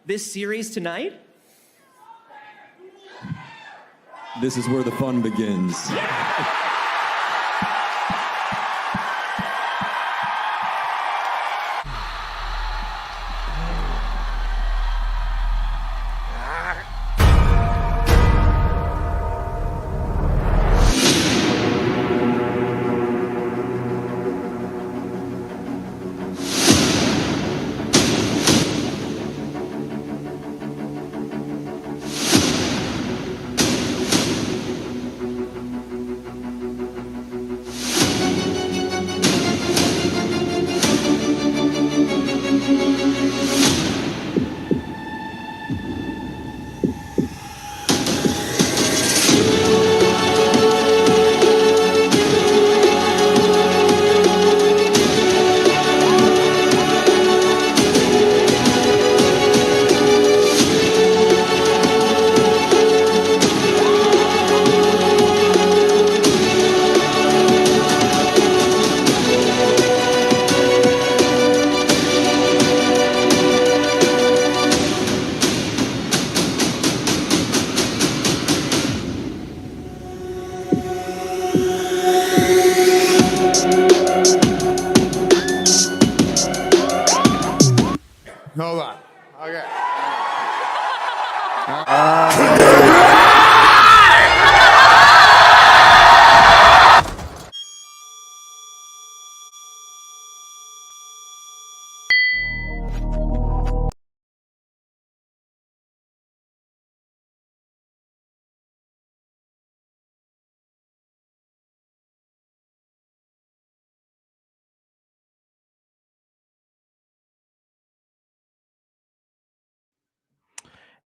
this series tonight? This is where the fun begins. Hold on. Okay.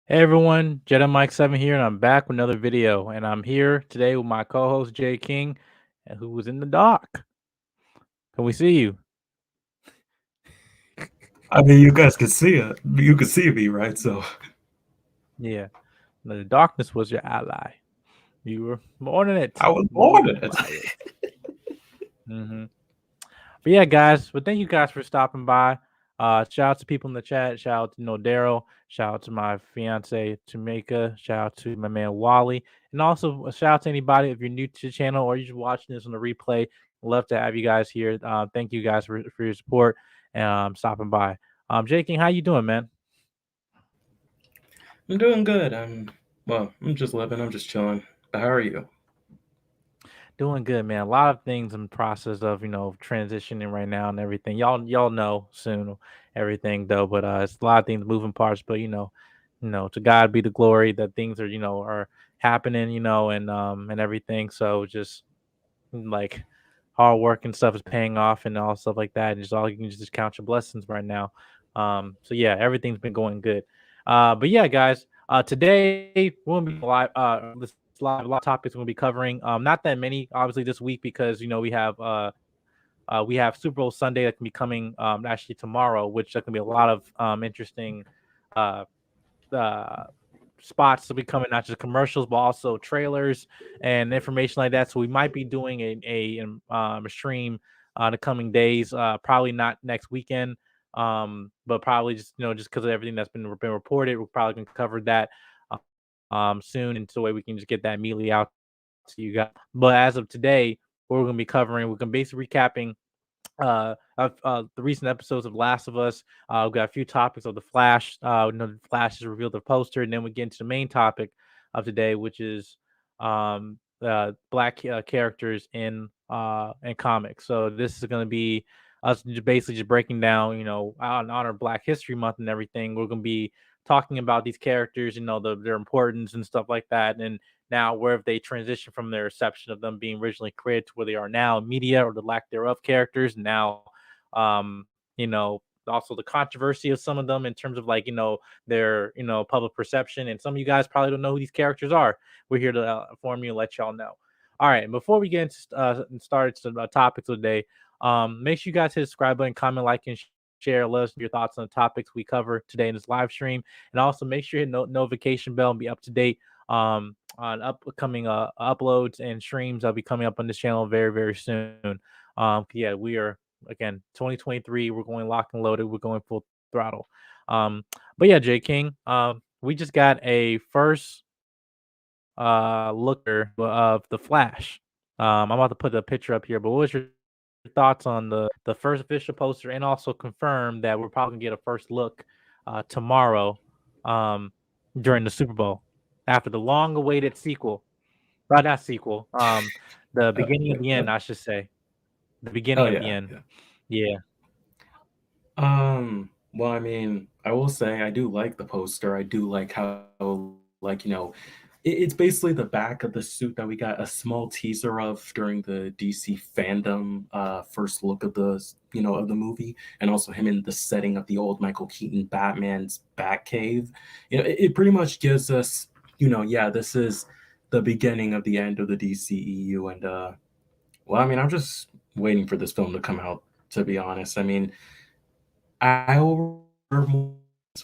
Hey everyone, Jedimike7 here, and I'm back with another video. And I'm here today with my co-host Jay King, who was in the dock. Can we see you? I mean, you guys can see it. You can see me, right? So, Yeah. The darkness was your ally. You were born in it. I was born in it. Mm-hmm. But yeah, guys. But thank you guys for stopping by. Shout out to people in the chat. Shout out to Daryl. Shout out to my fiance Tamika. Shout out to my man Wally. And also a shout out to anybody if you're new to the channel or you're just watching this on the replay. Love to have you guys here. Thank you guys for your support and stopping by. Jake, how you doing, man? I'm doing good. I'm just living. I'm just chilling. But how are you? Doing good, man. A lot of things in the process of transitioning right now and everything. Y'all know soon everything though, but it's a lot of things moving parts. But to God be the glory that things are happening, and everything. So just like hard work and stuff is paying off and all stuff like that. And just all you can just count your blessings right now. So yeah, everything's been going good. But yeah, guys, today we'll be live. This live a lot of topics we'll be covering. Not that many, obviously, this week because we have Super Bowl Sunday that can be coming actually tomorrow, which there can be a lot of interesting uh uh spots to be coming, not just commercials, but also trailers and information like that. So we might be doing a stream the coming days. Probably not next weekend, but probably just because of everything that's been reported, we're probably gonna cover that soon, and so way we can just get that immediately out to you guys. But as of today, what we're gonna be covering, we're gonna basically recapping of the recent episodes of Last of Us. We've got a few topics of the Flash. The Flash has revealed the poster, and then we get into the main topic of today, which is black characters in comics. So this is going to be us basically just breaking down, on honor Black History Month and everything. We're going to be talking about these characters, their importance and stuff like that, and now where have they transitioned from their reception of them being originally created to where they are now, media or the lack thereof characters. Now, you know, also the controversy of some of them in terms of their public perception. And some of you guys probably don't know who these characters are. We're here to inform you and let y'all know. All right, before we get into start some topics of the day, make sure you guys hit the subscribe button, comment, like, and share. Let us know your thoughts on the topics we cover today in this live stream, and also make sure you hit notification bell and be up to date on upcoming uploads and streams that'll be coming up on this channel very, very soon. Yeah, we are again 2023. We're going lock and loaded. We're going full throttle. But yeah, Jay King, we just got a first looker of the Flash. I'm about to put the picture up here, but what was your thoughts on the first official poster, and also confirm that we're probably gonna get a first look tomorrow um, during the Super Bowl after the long-awaited sequel? Not sequel. The beginning of the end, I should say. The Oh beginning of the yeah, end. yeah. Yeah. Well, I mean, I will say I do like the poster. I do like how, like, it's basically the back of the suit that we got a small teaser of during the DC fandom first look of of the movie, and also him in the setting of the old Michael Keaton Batman's Batcave. It pretty much gives us, yeah, this is the beginning of the end of the DCEU, and well, I mean, I'm just waiting for this film to come out, to be honest. I mean, I will remember more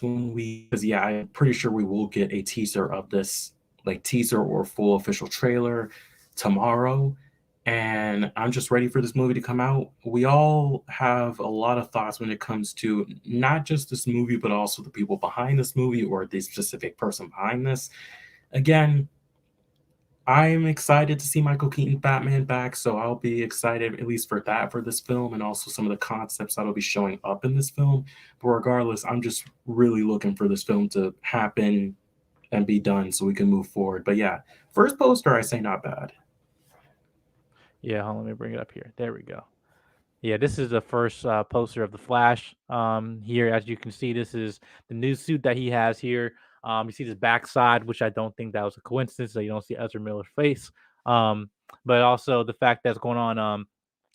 when because yeah, I'm pretty sure we will get a teaser of this, like teaser or full official trailer tomorrow. And I'm just ready for this movie to come out. We all have a lot of thoughts when it comes to not just this movie, but also the people behind this movie or the specific person behind this. Again, I'm excited to see Michael Keaton Batman back, so I'll be excited at least for that for this film and also some of the concepts that'll be showing up in this film. But regardless, I'm just really looking for this film to happen and be done so we can move forward. But yeah, first poster I say not bad. Yeah, hold on, let me bring it up here. There we go. Yeah, this is the first poster of the Flash. Here, as you can see, this is the new suit that he has here. You see this backside, which I don't think that was a coincidence, so you don't see Ezra Miller's face. Um, but also the fact that's going on.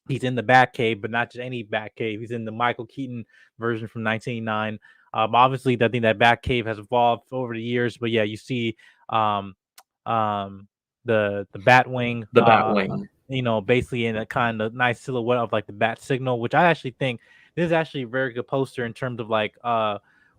He's in the Batcave, but not just any Batcave. He's in the Michael Keaton version from 1909. Obviously, I think that Batcave has evolved over the years, but yeah, you see um, um, the Batwing, The Batwing. basically in a kind of nice silhouette of like the bat signal, which I actually think this is actually a very good poster in terms of like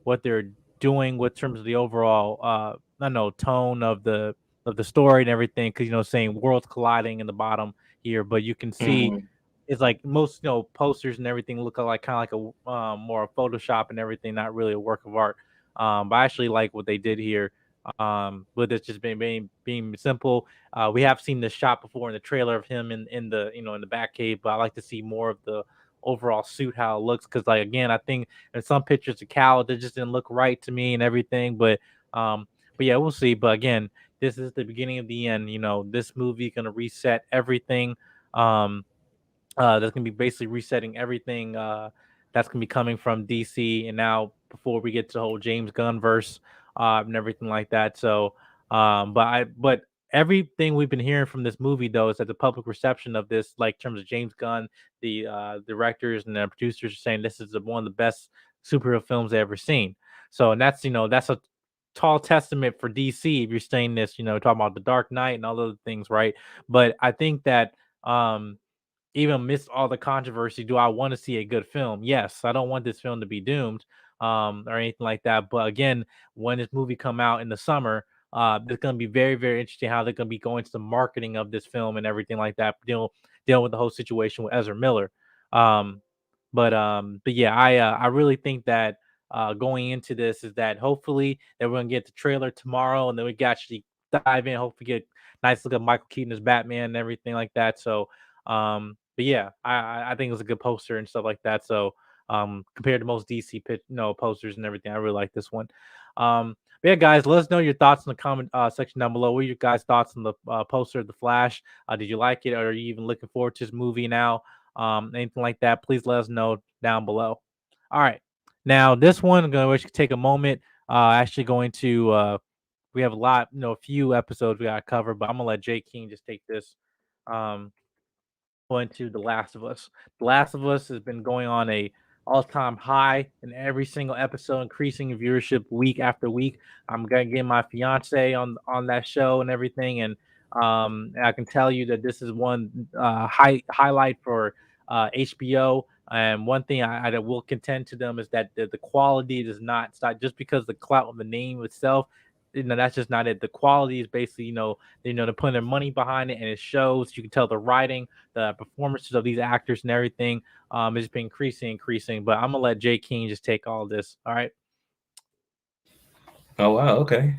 what they're doing with terms of the overall I don't know tone of the story and everything, because saying worlds colliding in the bottom here, but you can see Mhm. it's like most posters and everything look like kind of like a more of Photoshop and everything, not really a work of art. But I actually like what they did here. With it just being simple. We have seen this shot before in the trailer of him in the in the back cave, but I like to see more of the overall suit how it looks, because like again I think in some pictures the cowl that just didn't look right to me and everything, um but yeah, we'll see. But again, this is the beginning of the end. This movie gonna reset everything. um that's gonna be basically resetting everything that's gonna be coming from DC. And now before we get to the whole James Gunn verse and everything like that. So, but everything we've been hearing from this movie though is that the public reception of this, like in terms of James Gunn, the directors and the producers are saying this is one of the best superhero films they've ever seen. So, and that's a tall testament for DC if you're saying this, talking about the Dark Knight and all those things, right? But I think that even amidst all the controversy, do I want to see a good film? Yes, I don't want this film to be doomed, or anything like that. But again, when this movie come out in the summer, it's going to be very, very interesting how they're going to be going to the marketing of this film and everything like that. Dealing with the whole situation with Ezra Miller. Um, but yeah, I really think that going into this is that hopefully that we're gonna get the trailer tomorrow, and then we can actually dive in. Hopefully, get nice look at Michael Keaton as Batman and everything like that. So but yeah, I think it's a good poster and stuff like that. So compared to most DC posters and everything, I really like this one. But yeah, guys, let us know your thoughts in the comment section down below. What are your guys' thoughts on the poster of the Flash? Did you like it, or are you even looking forward to this movie now? Anything like that? Please let us know down below. All right, now this one I'm going to take a moment. Actually, going to we have a lot, a few episodes we got to cover, but I'm gonna let Jay King just take this. Um, Going to The Last of Us. The Last of Us has been going on a all-time high in every single episode, increasing in viewership week after week. I'm gonna get my fiance on that show and everything, and I can tell you that this is one highlight for HBO. And one thing I will contend to them is that the quality does not stop just because the clout of the name itself. That's just not it. The quality is basically, they're putting their money behind it, and it shows. You can tell the writing, the performances of these actors and everything has been increasing. But I'm gonna let Jay King just take all this. All right. Oh wow, okay.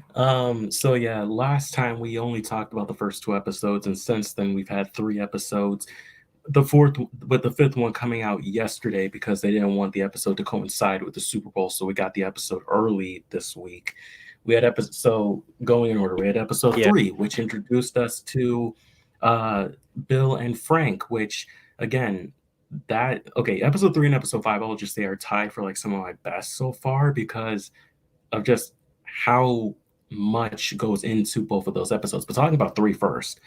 So yeah, last time we only talked about the first two episodes, and since then we've had three episodes. The fourth, with the fifth one coming out yesterday because they didn't want the episode to coincide with the Super Bowl, so we got the episode early this week. We had episode so going in order. We had episode Yeah. three, which introduced us to uh, Bill and Frank. Which again, that okay, episode three and episode five, I'll just say are tied for like some of my best so far because of just how much goes into both of those episodes. But talking about three first,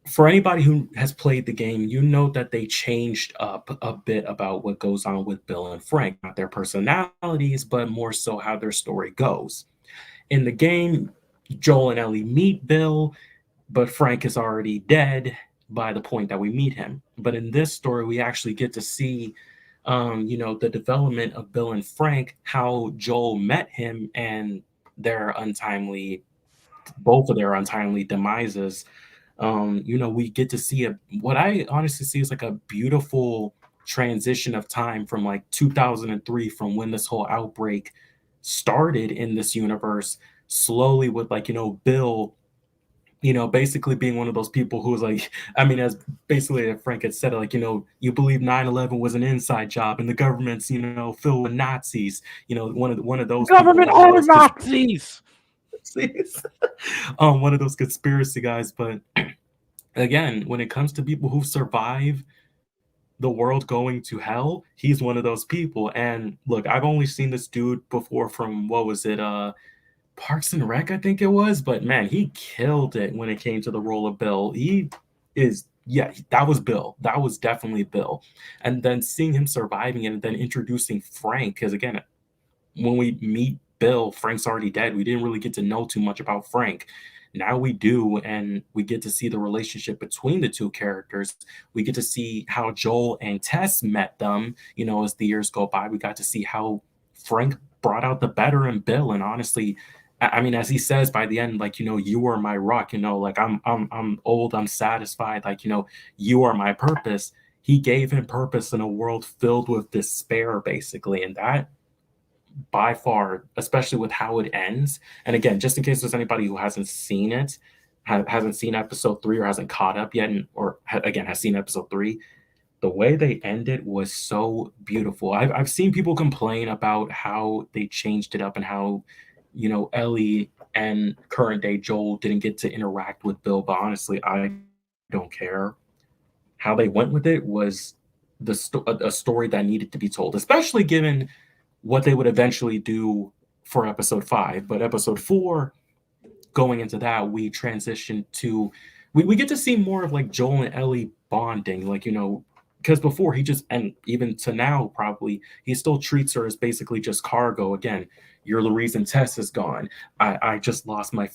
for anybody who has played the game, you know that they changed up a bit about what goes on with Bill and Frank, not their personalities, but more so how their story goes. In the game, Joel and Ellie meet Bill, but Frank is already dead by the point that we meet him. But in this story, we actually get to see, the development of Bill and Frank, how Joel met him, and their untimely, both of their untimely demises. We get to see what I honestly see is like a beautiful transition of time from like 2003, from when this whole outbreak started in this universe, slowly with like, Bill, basically being one of those people who was like, I mean, as basically Frank had said, like, you believe 9/11 was an inside job and the government's, filled with Nazis, one of those people, Government one of are those Nazis. conspiracies, one of those conspiracy guys. But again, when it comes to people who survive the world going to hell, he's one of those people. And look, I've only seen this dude before from what was it, Parks and Rec, I think it was, but man, he killed it when it came to the role of Bill. He is, yeah, that was Bill. That was definitely Bill. And then seeing him surviving it and then introducing Frank, because again, when we meet Bill, Frank's already dead. We didn't really get to know too much about Frank. Now we do, and we get to see the relationship between the two characters. We get to see how Joel and Tess met them, as the years go by. We got to see how Frank brought out the better in Bill. And honestly, I mean, as he says by the end, like, you are my rock, like I'm old, I'm satisfied, like, you are my purpose. He gave him purpose in a world filled with despair, basically. And that by far, especially with how it ends. And again, just in case there's anybody who hasn't seen it, hasn't seen episode three or hasn't caught up yet, again has seen episode three, the way they ended was so beautiful. I've seen people complain about how they changed it up and how, Ellie and current day Joel didn't get to interact with Bill. But honestly, I don't care. How they went with it was a story that needed to be told, especially given what they would eventually do for episode five. But episode four, going into that, we transition to we get to see more of like Joel and Ellie bonding, like, because before he just, and even to now probably, he still treats her as basically just cargo. Again, you're the reason Tess is gone. I just lost my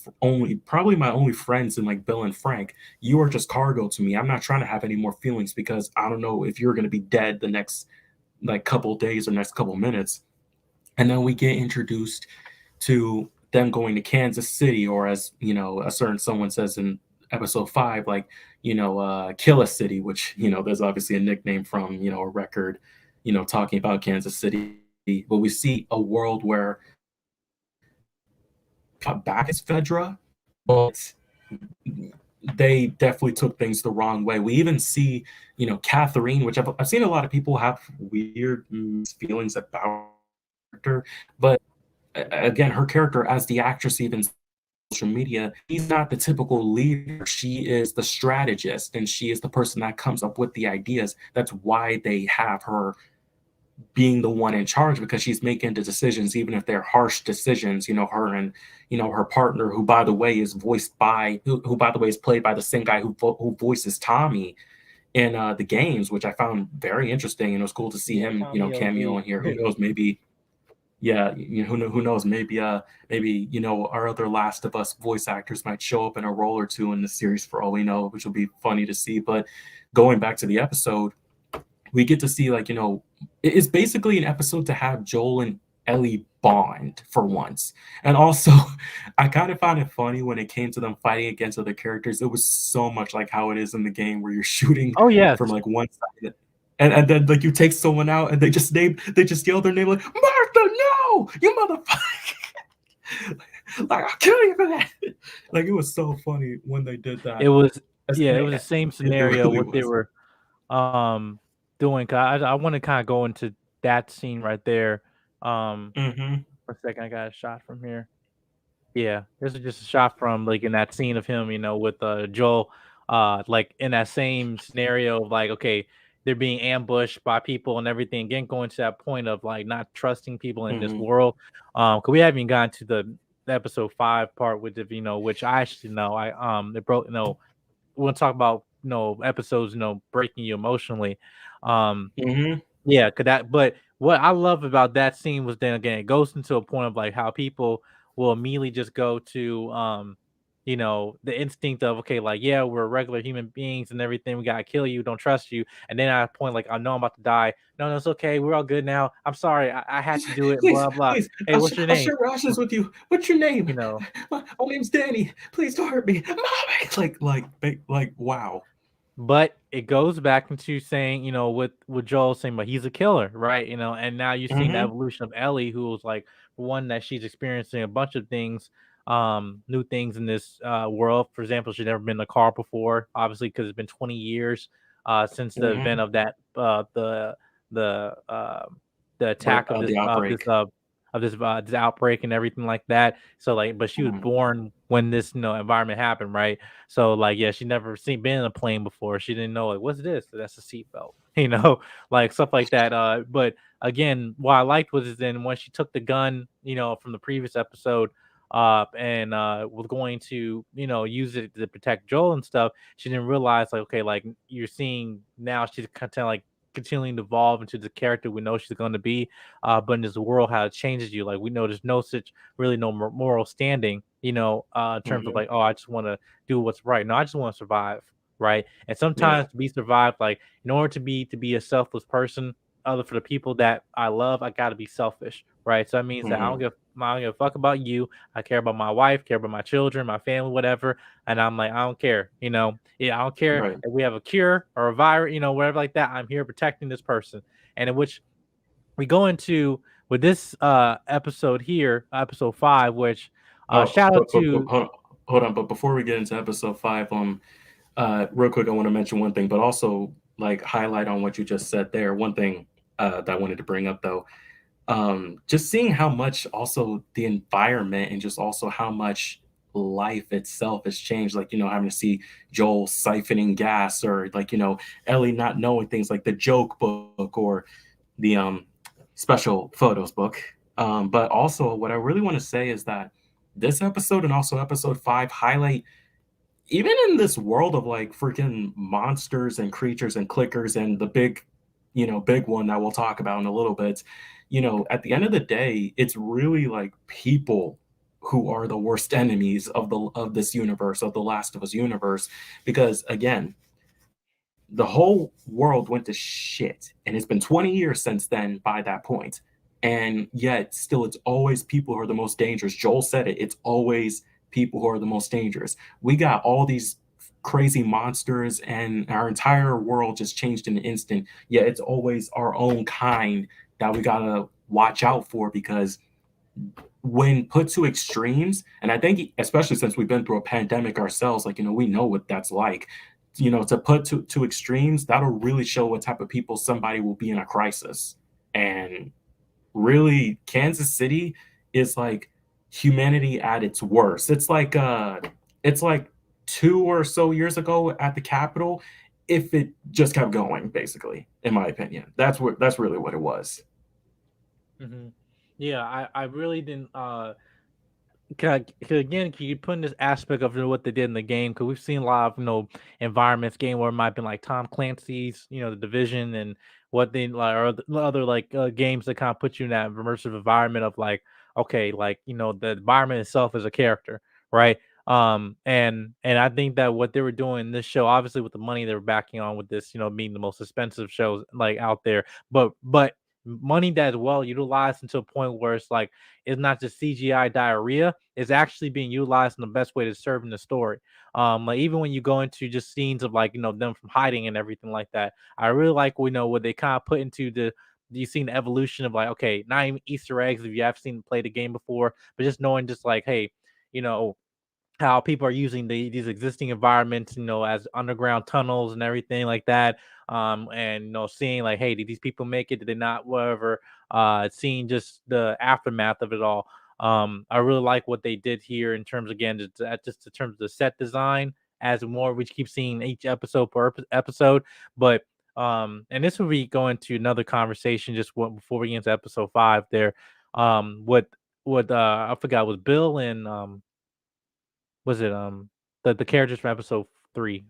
probably my only friends in like Bill and Frank. You are just cargo to me. I'm not trying to have any more feelings because I don't know if you're going to be dead the next like couple days or next couple minutes. And then we get introduced to them going to Kansas City, or as a certain someone says in episode five, like, Killa City, which, there's obviously a nickname from, a record, talking about Kansas City. But we see a world where back is Fedra, but they definitely took things the wrong way. We even see, Catherine, which I've seen a lot of people have weird feelings about her, but again, her character as the actress, even social media, she's not the typical leader. She is the strategist, and she is the person that comes up with the ideas. That's why they have her being the one in charge, because she's making the decisions, even if they're harsh decisions. Her and her partner, who by the way is voiced by who by the way is played by the same guy who voices Tommy in the games, which I found very interesting, and it was cool to see him cameo in here. Who knows, maybe yeah, who knows, maybe our other Last of Us voice actors might show up in a role or two in the series, for all we know, which will be funny to see. But going back to the episode, we get to see, like, it's basically an episode to have Joel and Ellie bond for once. And also, I kind of found it funny when it came to them fighting against other characters. It was so much like how it is in the game, where you're shooting Oh yes. from like one side, and then like you take someone out and they just yell their name like, Martha, no, you motherfucker. Like, I'll kill you for that. Like, it was so funny when they did It that. was As- yeah, and it was the same it scenario really what they was. were doing. 'Cause I want to kind of go into that scene right there. Um, Hmm. for a second, I got a shot from here. Yeah, this is just a shot from like in that scene of him, with Joel, like in that same scenario of like, okay, they're being ambushed by people and everything. Again, going to that point of like not trusting people in this Hmm. world. Because we haven't even gotten to the episode 5 part, which if which I actually know, it broke. We'll talk about episodes, breaking you emotionally. Um, Hmm. yeah, could that but what I love about that scene was then again, it goes into a point of like how people will immediately just go to the instinct of okay, like yeah, we're regular human beings and everything, we gotta kill you, don't trust you. And then at a point like I know I'm about to die. No, no, it's okay, we're all good now. I'm sorry, I had to do it, Please, blah blah. please, Hey, what's your I'll name? share rations with you. What's your You name? know, My name's Danny. Please don't hurt me, mommy. Wow. But it goes back into saying, with Joel saying, but he's a killer, right? And now you're seeing the Hmm. evolution of Ellie, who was like one that she's experiencing a bunch of things, new things in this world. For example, she'd never been in a car before, obviously, because it's been 20 years since the event Hmm. of that the the attack of The outbreak. this outbreak and everything like that. So like, but she was Mhm. born when this environment happened, right? So like, yeah, she never been in a plane before. She didn't know like what's this? That's a seatbelt, like stuff like that. But again, what I liked was then when she took the gun, from the previous episode, and was going to use it to protect Joel and stuff. She didn't realize like okay, like you're seeing now she's kind of like continuing to evolve into the character we know she's going to be. But in this world, how it changes you, like we know there's no such really no moral standing, in terms of Mhm. like, oh, I just want to do what's right. No, I just want to survive, right? And Yeah. sometimes to be survived, like in order to be a selfless person, other for the people that I love, I gotta be selfish, right? So that means that Mhm. I don't give a fuck about you. I care about my wife, care about my children, my family, whatever. And I'm like, I don't care, Yeah, I don't care Right. if we have a cure or a virus, whatever like that. I'm here protecting this person. And in which we go into with this episode here, episode 5, which Oh, shout out but to hold on. But before we get into episode 5, real quick, I want to mention one thing, but also like highlight on what you just said there. One thing that I wanted to bring up though, just seeing how much also the environment and just also how much life itself has changed. Like having to see Joel siphoning gas, or like Ellie not knowing things like the joke book or the special photos book. But also, what I really want to say is that this episode and also episode 5 highlight, even in this world of like freaking monsters and creatures and clickers and the big, big one that we'll talk about in a little bit, at the end of the day, it's really like people who are the worst enemies of this universe, of the Last of Us universe. Because again, the whole world went to shit, and it's been 20 years since then by that point. And yet still it's always people who are the most dangerous. Joel said it, it's always people who are the most dangerous. We got all these crazy monsters and our entire world just changed in an instant, yet it's always our own kind that we gotta watch out for. Because when put to extremes, and I think especially since we've been through a pandemic ourselves, like we know what that's like. To put to extremes, that'll really show what type of people somebody will be in a crisis. And really, Kansas City is like humanity at its worst. It's like 2 or so years ago at the Capitol, if it just kept going, basically, in my opinion. That's really what it was. Mhm. Yeah, I really didn't 'cause again, can you put in this aspect of what they did in the game? Because we've seen a lot of environments, game where it might have been like Tom Clancy's, the Division, and what they like or other like games that kind of put you in that immersive environment of like, okay, like the environment itself is a character, right? And I think that what they were doing in this show, obviously with the money they were backing on with this, being the most expensive shows like out there, but money that is well utilized into a point where it's like it's not just CGI diarrhea, it's actually being utilized in the best way to serve in the story. Like even when you go into just scenes of like them from hiding and everything like that, I really like what they kind of put into you've seen the evolution of like, okay, not even Easter eggs if you have seen play the game before, but just knowing just like, hey, you know, how people are using these existing environments, as underground tunnels and everything like that. And seeing like, hey, did these people make it? Did they not? Whatever. Seeing just the aftermath of it all. I really like what they did here in terms again, just in terms of the set design. As more we keep seeing each episode per episode, but and this will be going to another conversation just before we get into episode 5. There, what I forgot was Bill and was it the characters from episode 3?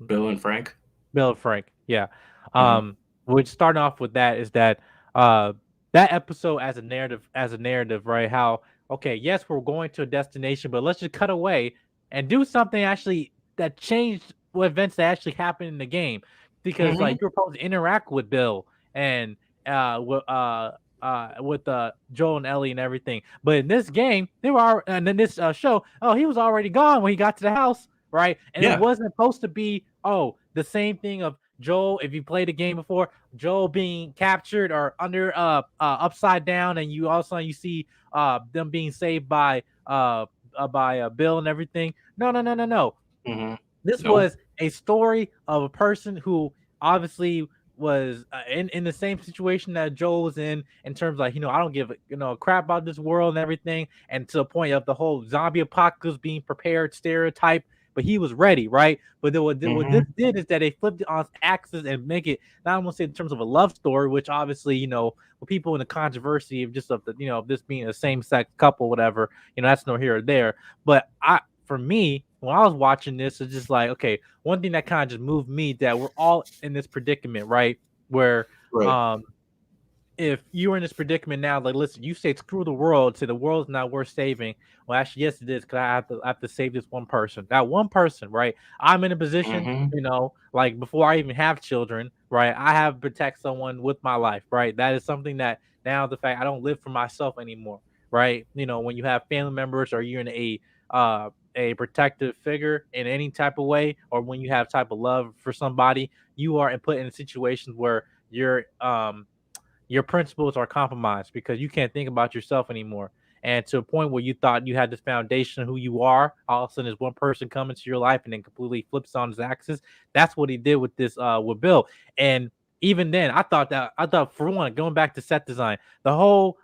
Bill and Frank. Bill and Frank. Yeah. Mhm. Which starting off with that is that uh that episode as a narrative, right? How okay, yes, we're going to a destination, but let's just cut away and do something actually that changed what events that actually happened in the game. Because Mhm. like you're supposed to interact with Bill and with Joel and Ellie and everything. But in this game, they were and in this show, oh, he was already gone when he got to the house, right? And it Yeah. wasn't supposed to be the same thing of Joel. If you played the game before, Joel being captured or under upside down, and you also you see them being saved by Bill and everything. No, no, no, no, no. Mhm. This Nope. was a story of a person who obviously was in the same situation that Joel was in terms of like, I don't give a crap about this world and everything, and to the point of the whole zombie apocalypse being prepared stereotype. But he was ready, right? But then what this Mhm. did is that they flipped it on its axis and make it not only say in terms of a love story, which obviously with people in the controversy of just of the of this being a same sex couple, whatever, that's no here or there. But for me, when I was watching this, it's just like, okay, one thing that kind of just moved me that we're all in this predicament, right? Where Right. um if you're in this predicament now, like, listen, you say screw the world, say the world's not worth saving. Well, actually, yes, it is, because I have to save this one person. That one person, right? I'm in a position, Mhm. like before I even have children, right? I have to protect someone with my life, right? That is something that now the fact I don't live for myself anymore, right? When you have family members or you're in a protective figure in any type of way, or when you have type of love for somebody, you are put in situations where your principles are compromised because you can't think about yourself anymore. And to a point where you thought you had this foundation of who you are, all of a sudden there's one person coming to your life and then completely flips on his axis. That's what he did with this with Bill. And even then, I thought for one, going back to set design, the whole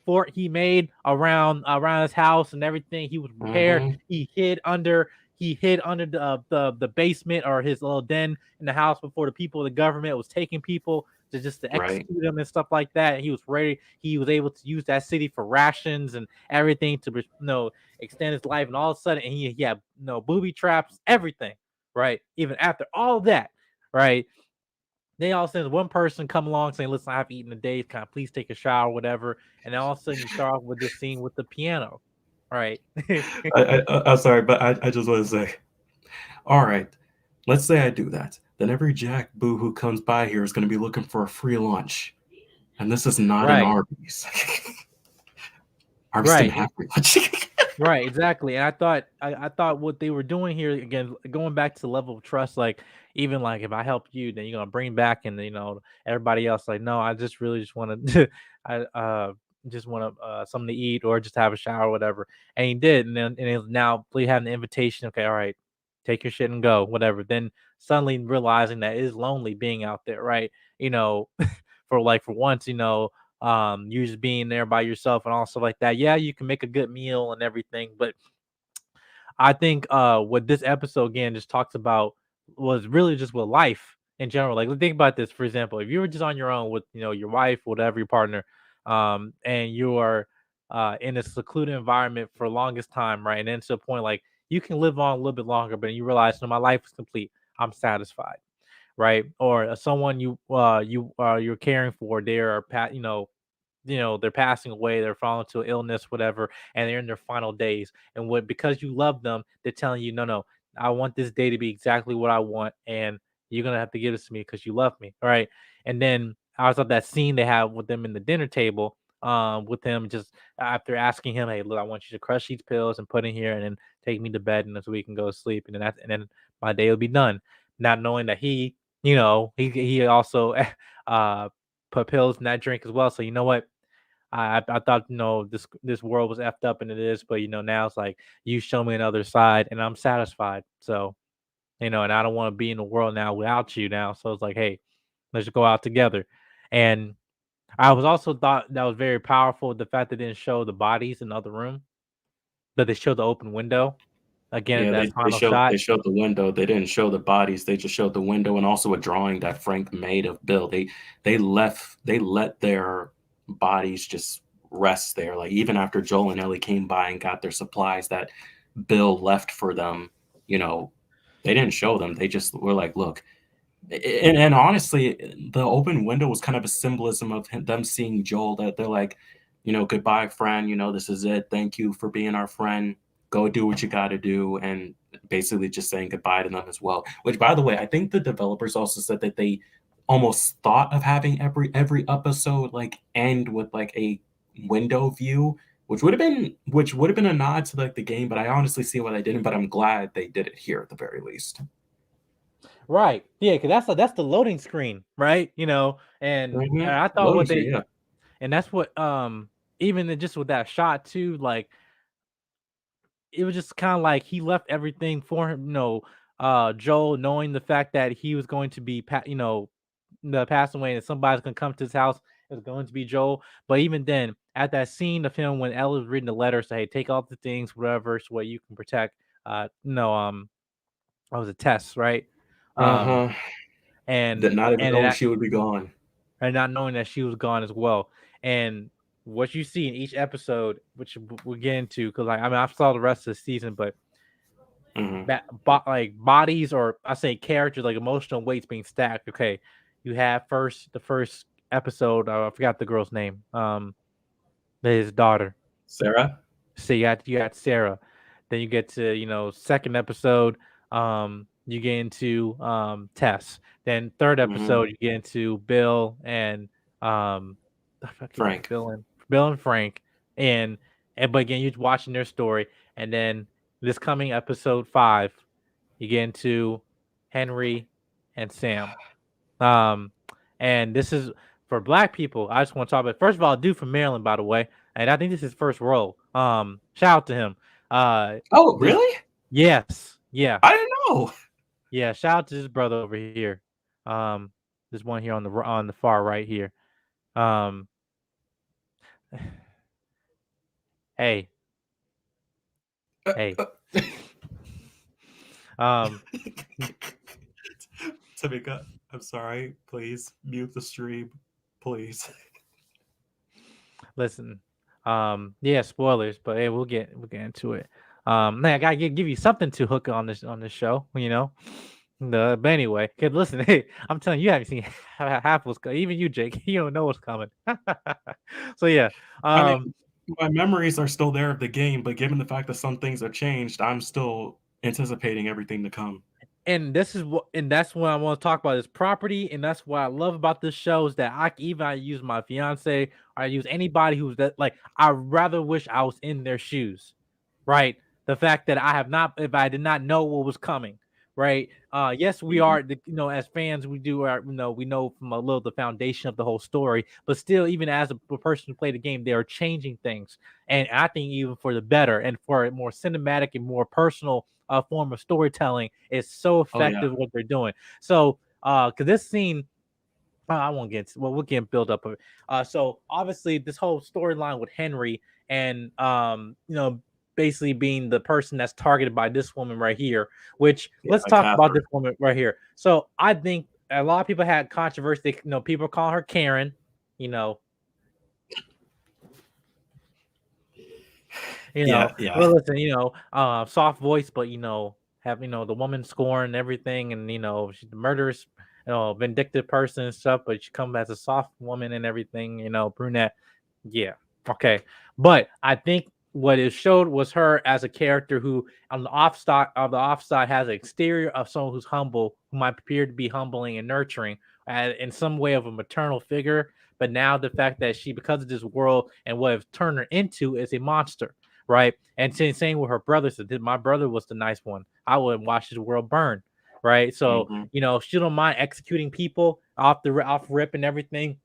fort he made around his house and everything, he was prepared. Mhm. He hid under the basement or his little den in the house before the people of the government was taking people to Right. execute him and stuff like that. He was ready. He was able to use that city for rations and everything to extend his life. And all of a sudden, and he had booby traps, everything, right? Even after all that, right? They all of a sudden one person come along saying, "Listen, I have eaten a day. Can I please take a shower, whatever?" And then all of a sudden you start off with this scene with the piano, right? I'm sorry, but I just want to say, all right, let's say I do that. Then every Jack Boo who comes by here is going to be looking for a free lunch. And this is not an Right, Arby's. Arby's didn't right. have free lunch. Right, exactly. And I thought what they were doing here again, going back to the level of trust, like even like if I help you, then you're gonna bring back and everybody else like, no, I just really just want to I just want to something to eat or just have a shower or whatever. And he did, and then now we have the invitation, okay, all right, take your shit and go, whatever. Then suddenly realizing that it is lonely being out there, right? You know, for once, you just being there by yourself and all stuff like that. Yeah, you can make a good meal and everything, but I think what this episode again just talks about was really just with life in general. Like think about this, for example, if you were just on your own with your wife, whatever your partner, and you are in a secluded environment for the longest time, right? And then to a point like you can live on a little bit longer, but you realize, no, my life is complete. I'm satisfied, right? Or someone you're caring for, they are they're passing away, they're falling to illness, whatever, and they're in their final days. And what because you love them, they're telling you, no, no, I want this day to be exactly what I want, and you're gonna have to give this to me because you love me. All right. And then I was at that scene they have with them in the dinner table, with him just after asking him, hey, look, I want you to crush these pills and put in here and then take me to bed and so we can go to sleep. And then my day will be done. Not knowing that he also put pills in that drink as well. So you know what? I thought this world was effed up and it is, but now it's like you show me another side and I'm satisfied. So and I don't want to be in the world now without you now. So it's like, hey, let's go out together. And I was also thought that was very powerful the fact that they didn't show the bodies in the other room, but they showed the open window again at Yeah, that they final showed shot. they showed the window. They didn't show the bodies. They just showed the window and also a drawing that Frank made of Bill. They let their bodies just rest there. Like even after Joel and Ellie came by and got their supplies that Bill left for them, you know, they didn't show them. They just were like, look. And honestly, the open window was kind of a symbolism of them seeing Joel that they're like, goodbye, friend. This is it. Thank you for being our friend. Go do what you got to do, and basically just saying goodbye to them as well. Which, by the way, I think the developers also said that they almost thought of having every episode like end with like a window view, which would have been a nod to like the game. But I honestly see why they didn't. But I'm glad they did it here at the very least. Right. Yeah, because that's the loading screen, right? And I thought Loading what screen, they yeah. and that's what just with that shot too, like it was just kind of like he left everything for him, Joel knowing the fact that he was going to be the passing away and somebody's gonna come to his house. It's going to be Joel. But even then, at that scene of him when Ellie was reading the letter, say, hey, take all the things, whatever, so what you can protect. I was a test, right? Um, Uh-huh. That and not even and knowing it, she would be gone. and not knowing that she was gone as well. And what you see in each episode, which we'll get into, because I saw the rest of the season, but Mhm. like bodies or I say characters, like emotional weights being stacked. Okay, you have the first episode. I forgot the girl's name. His daughter. Sarah? So you got Sarah. Then you get to second episode. You get into Tess. Then third Mhm. episode you get into Bill and I forget Frank. Bill and Frank. And but again you're watching their story. And then this coming episode 5, you get into Henry and Sam. Um, and this is for black people. I just want to talk about first of all, dude from Maryland, by the way, and I think this is his first role. Shout out to him. Oh, This really? yes, yeah, I didn't know. yeah. Shout out to this brother over here. Um, this one here on the far right here. Um, hey, hey. Um, Tamika, I'm sorry. Please mute the stream. Please. listen. Yeah, spoilers, but hey, we'll get into it. Man, I gotta give you something to hook on this show, No, but anyway, kid, listen. Hey, I'm telling you, you haven't seen half what's coming. Even you, Jake, you don't know what's coming. So yeah, I mean, um, my memories are still there of the game, but given the fact that some things have changed, I'm still anticipating everything to come. and that's what I want to talk about is property, and that's what I love about this show is that I use my fiance or I use anybody who's that like I rather wish I was in their shoes, right? The fact that I have not, if I did not know what was coming, right? Yes, we Mhm. are, as fans, we do our, we know from a little the foundation of the whole story, but still, even as a person who played the game, they are changing things, and I think even for the better and for a more cinematic and more personal form of storytelling is so Oh yeah. effective what they're doing. So, because this scene, I won't get well, we'll get build up of it. So obviously this whole storyline with Henry and basically being the person that's targeted by this woman right here. Which Yeah, let's talk about Catherine. this woman right here. So I think a lot of people had controversy. People call her Karen. You know, Yeah, yeah. well, listen, soft voice, but have the woman scorn and everything, and she's the murderous, vindictive person and stuff, but she come as a soft woman and everything, brunette. Yeah, okay, but I think what it showed was her as a character who, on the offside, has an exterior of someone who's humble, who might appear to be humbling and nurturing, in some way of a maternal figure. But now the fact that she, because of this world and what have turned her into, is a monster, right? And same with her brother. So my brother was the nice one. I would watch his world burn. right? So Mhm. she don't mind executing people off rip and everything.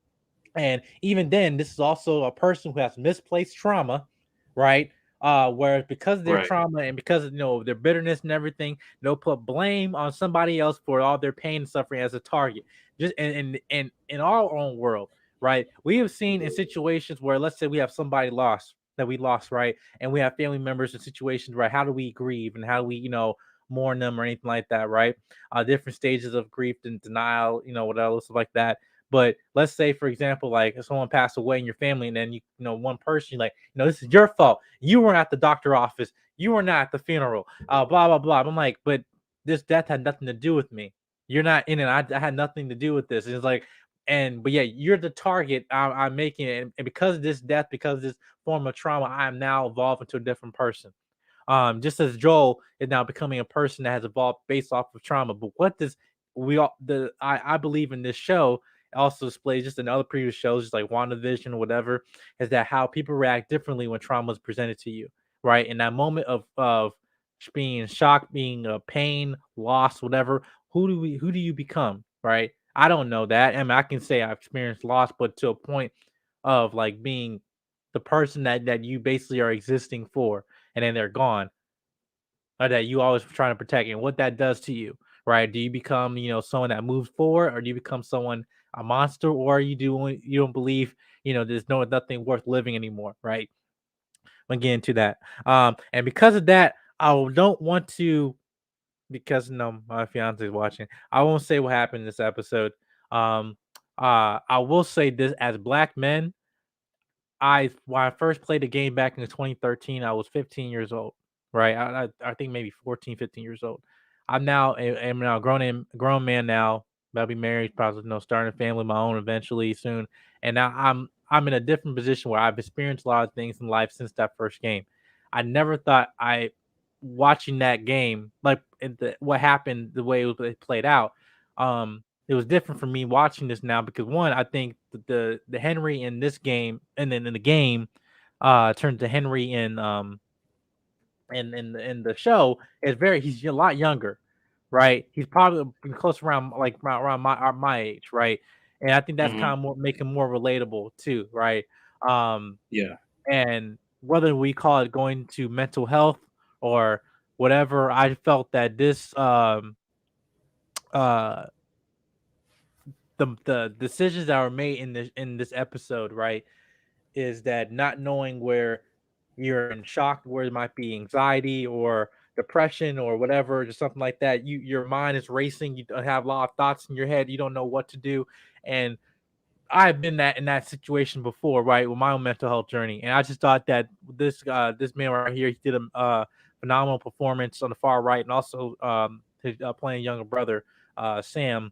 And even then, this is also a person who has misplaced trauma, right? Where because of their Right. trauma and because of their bitterness and everything, they'll put blame on somebody else for all their pain and suffering as a target. Just in our own world, right? We have seen in situations where, let's say, we have somebody that we lost, right? And we have family members in situations, right? How do we grieve and how do we, mourn them or anything like that, right? Different stages of grief and denial, whatever, stuff like that. But let's say, for example, like if someone passed away in your family, and then one person, you're like, this is your fault. You weren't at the doctor office. You were not at the funeral. Blah blah blah. I'm like, but this death had nothing to do with me. You're not in it. I had nothing to do with this. And it's like, but yeah, you're the target. I'm making it, and because of this death, because of this form of trauma, I am now evolved into a different person. Just as Joel is now becoming a person that has evolved based off of trauma. But what does I believe in this show also displays just in other previous shows, just like WandaVision or whatever, is that how people react differently when trauma is presented to you, right? In that moment of being shocked, being pain, loss, whatever, who do you become, right? I don't know that. I mean, I can say I've experienced loss, but to a point of like being the person that you basically are existing for, and then they're gone, or that you always trying to protect, and what that does to you, right? Do you become, someone that moves forward, or do you become someone a monster, or you don't believe, there's nothing worth living anymore, right? I'm gonna get into that. And because of that, I don't want to, because my fiance is watching. I won't say what happened in this episode. Um, I will say this: as black men, when I first played the game back in 2013, I was 15 years old, right? I think maybe 14, 15 years old. I'm now a grown man now. I'll be married, probably starting a family of my own eventually soon. And now I'm in a different position where I've experienced a lot of things in life since that first game. I never thought I watching that game, like what happened, the way it played out. It was different for me watching this now because one, I think the Henry in this game and then in the game turned to Henry in the show is he's a lot younger, right? He's probably close around like around my age, right? And I think that's Mhm. kind of more making more relatable too, right? Um, Yeah. and whether we call it going to mental health or whatever, I felt that this uh the decisions that were made in this episode, right, is that not knowing where you're in shock, where it might be anxiety or depression or whatever, just something like that. Your mind is racing. You don't have a lot of thoughts in your head. You don't know what to do, and I've been in that situation before, right, with my own mental health journey. And I just thought that this man right here, he did a phenomenal performance on the far right, and also his playing younger brother, Sam,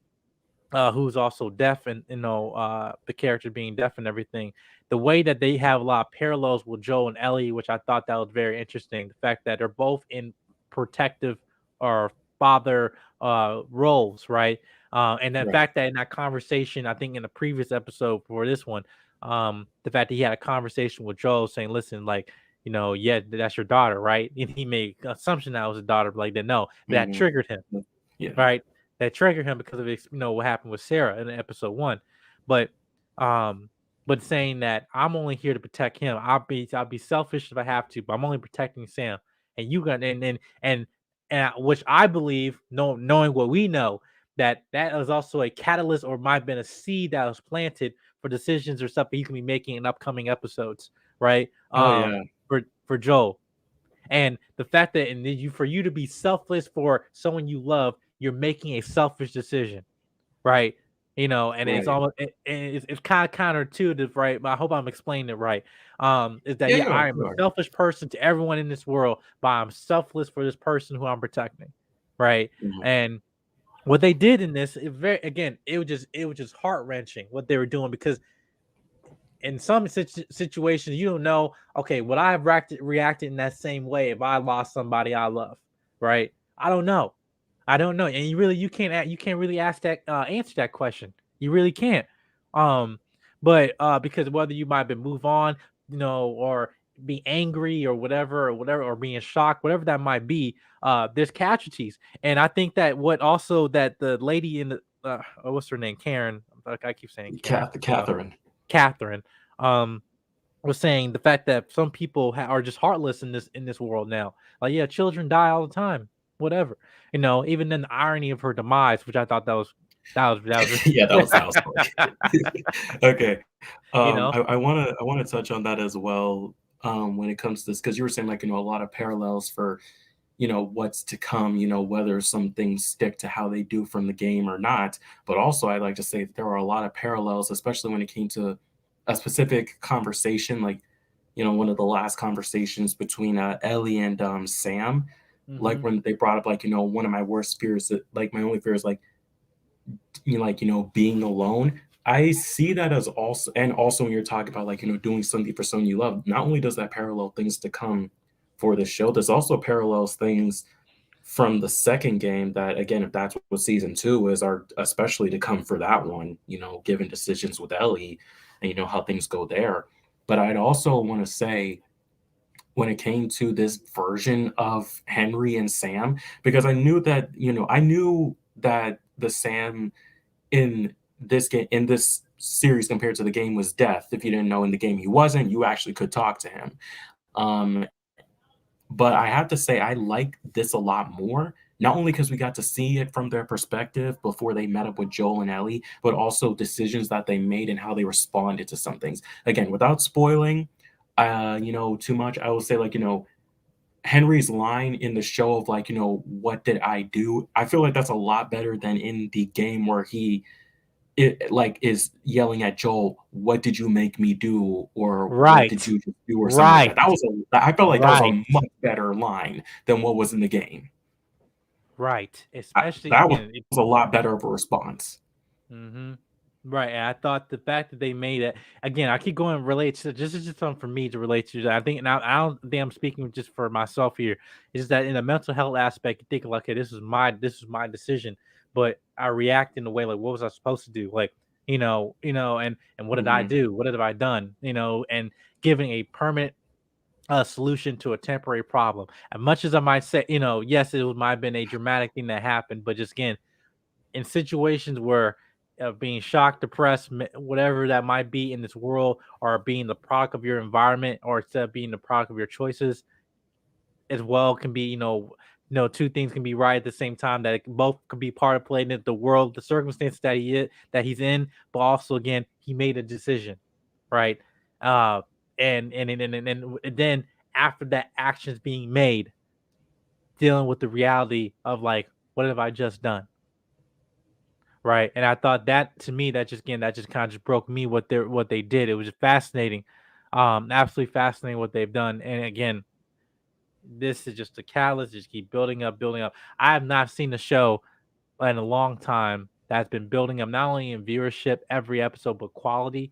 who's also deaf, and the character being deaf and everything. The way that they have a lot of parallels with Joe and Ellie, which I thought that was very interesting. The fact that they're both in protective or father roles, right? And the Right. fact that in that conversation, I think in the previous episode for this one, the fact that he had a conversation with Joe saying, "Listen, like." Yeah, that's your daughter, right? And he made assumption that was his daughter, but like that, no, that Mhm. triggered him, Yeah. right? That triggered him because of what happened with Sarah in episode one. But um but saying that I'm only here to protect him. I'll be selfish if I have to, but I'm only protecting Sam. And you got and which I believe, knowing what we know, that is also a catalyst or might have been a seed that was planted for decisions or stuff that he can be making in upcoming episodes, right? Oh yeah. For Joel. And the fact that for you to be selfless for someone you love, you're making a selfish decision, right? And it's Right. almost it's kind of counterintuitive, right? But I hope I'm explaining it right. Is that Yeah, yeah, you are. I am You a are. selfish person to everyone in this world, but I'm selfless for this person who I'm protecting, right? Mhm. And what they did in this, it was just heart wrenching what they were doing because in some situations you don't know, okay, would I have reacted in that same way if I lost somebody I love, right? I don't know, and you can't really answer that question. You really can't. um but because whether you might have been move on, or being angry or whatever, or being shocked, whatever that might be, there's casualties. And I think that what also that the lady in the what's her name, Karen, I keep saying Karen, Catherine. Catherine, um, was saying the fact that some people are just heartless in this world now. Like, yeah, children die all the time, whatever. Even in the irony of her demise, which I thought that was Yeah, that was funny. Okay. you know, I wanna touch on that as well, when it comes to this, because you were saying, like, a lot of parallels for, what's to come, whether some things stick to how they do from the game or not. But also, I like to say that there are a lot of parallels, especially when it came to a specific conversation, like, one of the last conversations between Ellie and Sam, like hmm when they brought up, like, one of my worst fears, like my only fear is like, being alone. I see that as also, and also when you're talking about, like, doing something for someone you love, not only does that parallel things to come for the show, there's also parallels things from the second game that, again, if that's what season two is, are especially to come for that one, given decisions with Ellie and how things go there. But I'd also want to say, when it came to this version of Henry and Sam, because I knew that the Sam in in this series compared to the game was death. If you didn't know, in the game he wasn't, you actually could talk to him. Um, but I have to say I like this a lot more, not only because we got to see it from their perspective before they met up with Joel and Ellie, but also decisions that they made and how they responded to some things. Again, without spoiling, too much, I will say, like, Henry's line in the show of, like, what did I do? I feel like that's a lot better than in the game where like, is yelling at Joel, "What did you make me do?" or "What did right, you just do?" or something like that. right, I felt like that was right, a much better line than what was in the game. right. Especially That was again, a lot better of a response. hmm right. And I thought the fact that they made it again, I keep going relate to this is just something for me to relate to. I think, and I don't think I'm speaking just for myself here. Is that in the mental health aspect, you think like, okay, this is my decision, but I react in a way like, what was I supposed to do? Like, and what did I Mhm. do? What have I done? And giving a permanent solution to a temporary problem. As much as I might say, yes, might have been a dramatic thing that happened, but just again, in situations where being shocked, depressed, whatever that might be in this world, or being the product of your environment, or instead of being the product of your choices, as well can be, two things can be right at the same time. That both could be part of playing the world, the circumstances that he's in, but also again he made a decision, right? Uh, and then after that action's being made, dealing with the reality of like, what have I just done? Right. And I thought that to me, that just kind of just broke me what they did. It was just fascinating. Absolutely fascinating what they've done. And again, this is just a catalyst, just keep building up, building up. I have not seen the show in a long time that's been building up not only in viewership every episode, but quality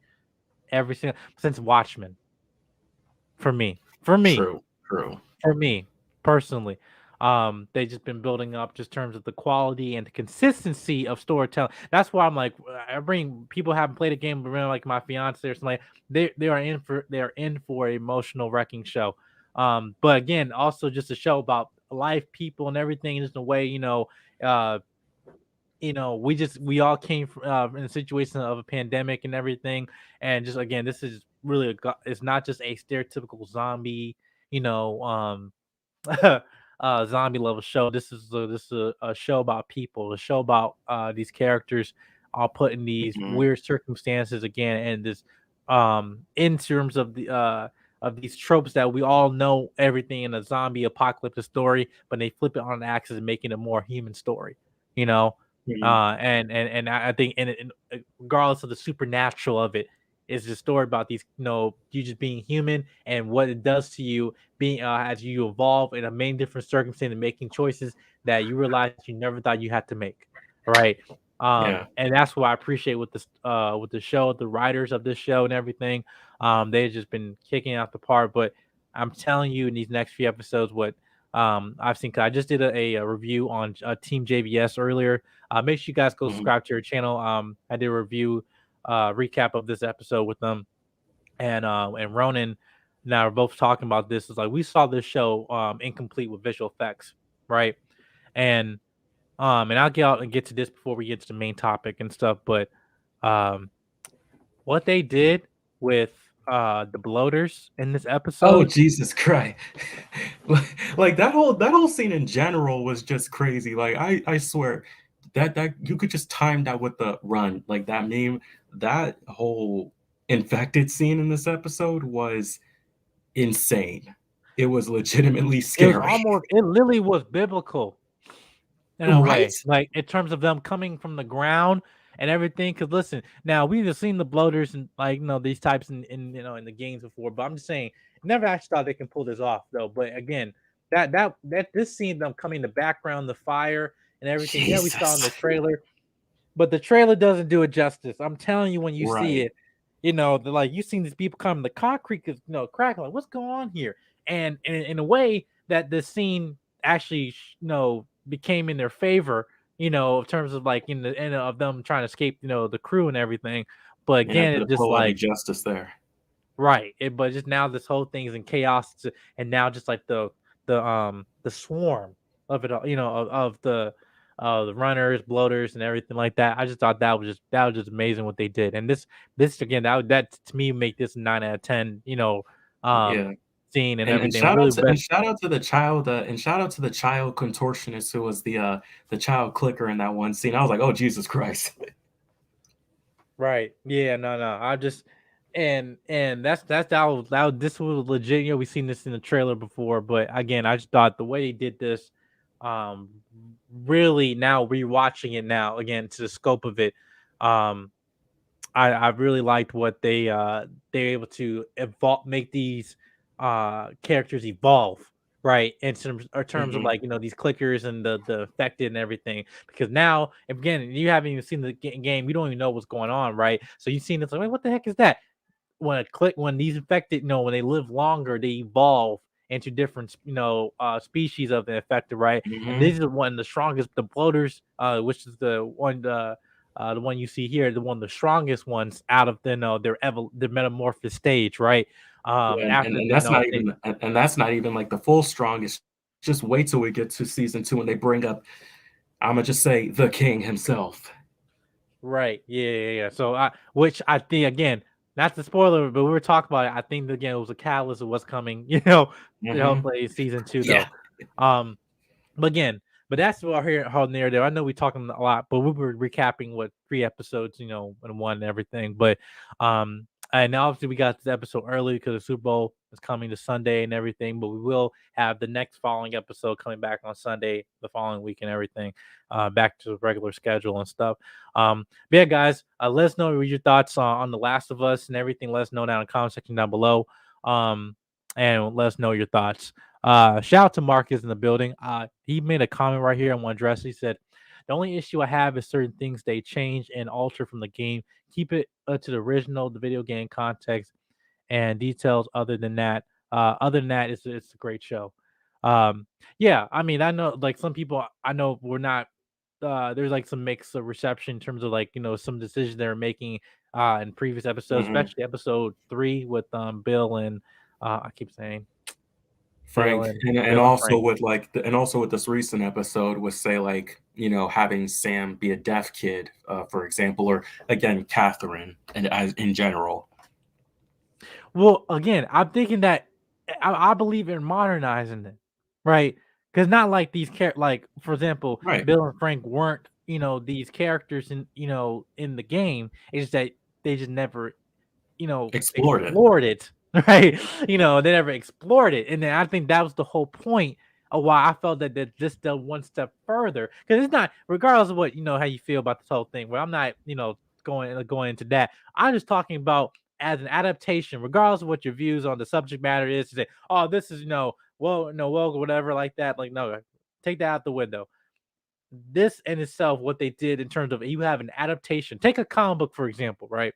every single since Watchmen for me. For me. True, true. For me personally, they just been building up just terms of the quality and the consistency of storytelling. That's why I'm like, I bring people haven't played a game, but really like my fiance or something. Like, they are in for an emotional wrecking show. But again, also just a show about life, people, and everything. Just in a way, uh, we all came from in a situation of a pandemic and everything, and just again, this is really it's not just a stereotypical zombie, you know, zombie level show. This is a show about people, a show about these characters all put in these Mhm. weird circumstances again, and this in terms of these tropes that we all know everything in a zombie apocalyptic story, but they flip it on the axis and making a more human story, you know. Mhm. And I think regardless of the supernatural of it, is the story about these, you just being human and what it does to you being as you evolve in a many different circumstances and making choices that you realize you never thought you had to make, right? Yeah. And that's what I appreciate with the show, the writers of this show and everything. They've just been kicking out the park. But I'm telling you, in these next few episodes, what I've seen, 'cause I just did a review on Team JVS earlier. Make sure you guys go Mhm. subscribe to your channel. I did a review recap of this episode with them, and Ronan now we're both talking about this. Is like we saw this show incomplete with visual effects, right? And and I'll get out and get to this before we get to the main topic and stuff. But um, what they did with the bloaters in this Oh episode, Jesus Christ! Like that whole scene in general was just crazy. Like I swear that you could just time that with the run, like that meme. That whole infected scene in this episode was insane. It was legitimately scary. it literally was biblical in a Right? way, like in terms of them coming from the ground and everything. Because listen, now we've just seen the bloaters and like these types in in the games before, but I'm just saying, never actually thought they can pull this off though. But again, that this scene them coming in the background, the fire and everything, yeah, we saw in the Jesus. trailer, but the trailer doesn't do it justice. I'm telling you, when you see Right. it, like you seen these people come, the concrete is cracking. Like, what's going on here? And in a way that the scene actually, became in their favor. In terms of like in the end of them trying to escape, the crew and everything. But Yeah, again, it did just poetic like justice there. right. But just now this whole thing is in chaos, and now just like the swarm of it all, of the runners, bloaters, and everything like that. I just thought that was just amazing what they did, and this again that to me make this 9 out of 10. Um, Yeah. scene and And everything really best. shout out to the child and shout out to the child contortionist who was the child clicker in that one scene. I was like, oh Jesus Christ. Right. Yeah. No. No. I just and that was this was legit. We've seen this in the trailer before, but again, I just thought the way they did this, um, really now rewatching it now again to the scope of it, um, I really liked what they're able to evolve, make these characters evolve, right, in terms of Mhm. like these clickers and the affected and everything, because now again you haven't even seen the game, you don't even know what's going on, right? So you've seen this like, wait, what the heck is that? When these infected, when they live longer, they evolve into different species of the infected, right? And Mhm. this is one of the strongest, the bloaters, which is the one you see here, the one of the strongest ones out of their metamorphosis stage, right? Yeah, After and the that's no not they even and that's not even like the full strongest. Just wait till we get to season 2 and they bring up, Imma just say, the king himself. Right. Yeah, yeah, yeah. So which I think again, not the spoiler, but we were talking about it. I think again it was a catalyst of what's coming, to help Mhm. play season two Yeah. though. Um But again, but that's what here whole narrative. I know we're talking a lot, but we were recapping what 3 episodes, in one and everything. But and obviously we got this episode early because the Super Bowl is coming to Sunday and everything. But we will have the next following episode coming back on Sunday the following week and everything, back to the regular schedule and stuff. But yeah, guys, let us know what your thoughts on The Last of Us and everything. Let us know down in the comment section down below. And let us know your thoughts. Shout out to Marcus in the building. He made a comment right here on one address. He said, "The only issue I have is certain things they change and alter from the game. Keep it to the original, the video game context and details. Other than that, it's a great show." Yeah, I mean, I know like some people, I know we're not. There's like some mix of reception in terms of like some decisions they're making in previous episodes, Mhm. especially episode 3 with Bill and I keep saying Bill Frank, and and Bill and also Frank. with and also with this recent episode was say like, having Sam be a deaf kid, for example, or again, Catherine and as in general. Well, again, I'm thinking that I believe in modernizing it, right? Because not like like for example, Right. Bill and Frank weren't these characters in the game. It's that they just never Explored it. explored it, right? They never explored it, and then I think that was the whole point of why I felt that just the one step further, because it's not, regardless of what how you feel about this whole thing. Where I'm not going into that. I'm just talking about as an adaptation, regardless of what your views on the subject matter is. To say, oh, this is well, no, well, whatever, like that. Like, no, take that out the window. This in itself, what they did in terms of you have an adaptation. Take a comic book, for example, right?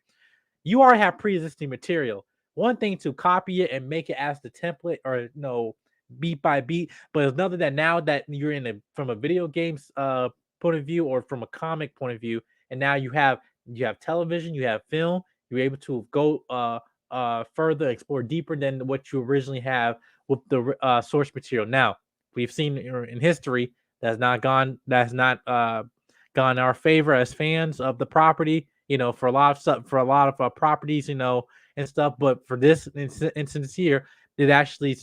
You already have pre-existing material. One thing to copy it and make it as the template or beat by beat, but it's another that now that you're from a video games point of view or from a comic point of view, and now you have television, you have film, you're able to go further, explore deeper than what you originally have with the source material. Now, we've seen in history that's not gone in our favor as fans of the property. For a lot of stuff, for a lot of properties, and stuff. But for this instance here, it actually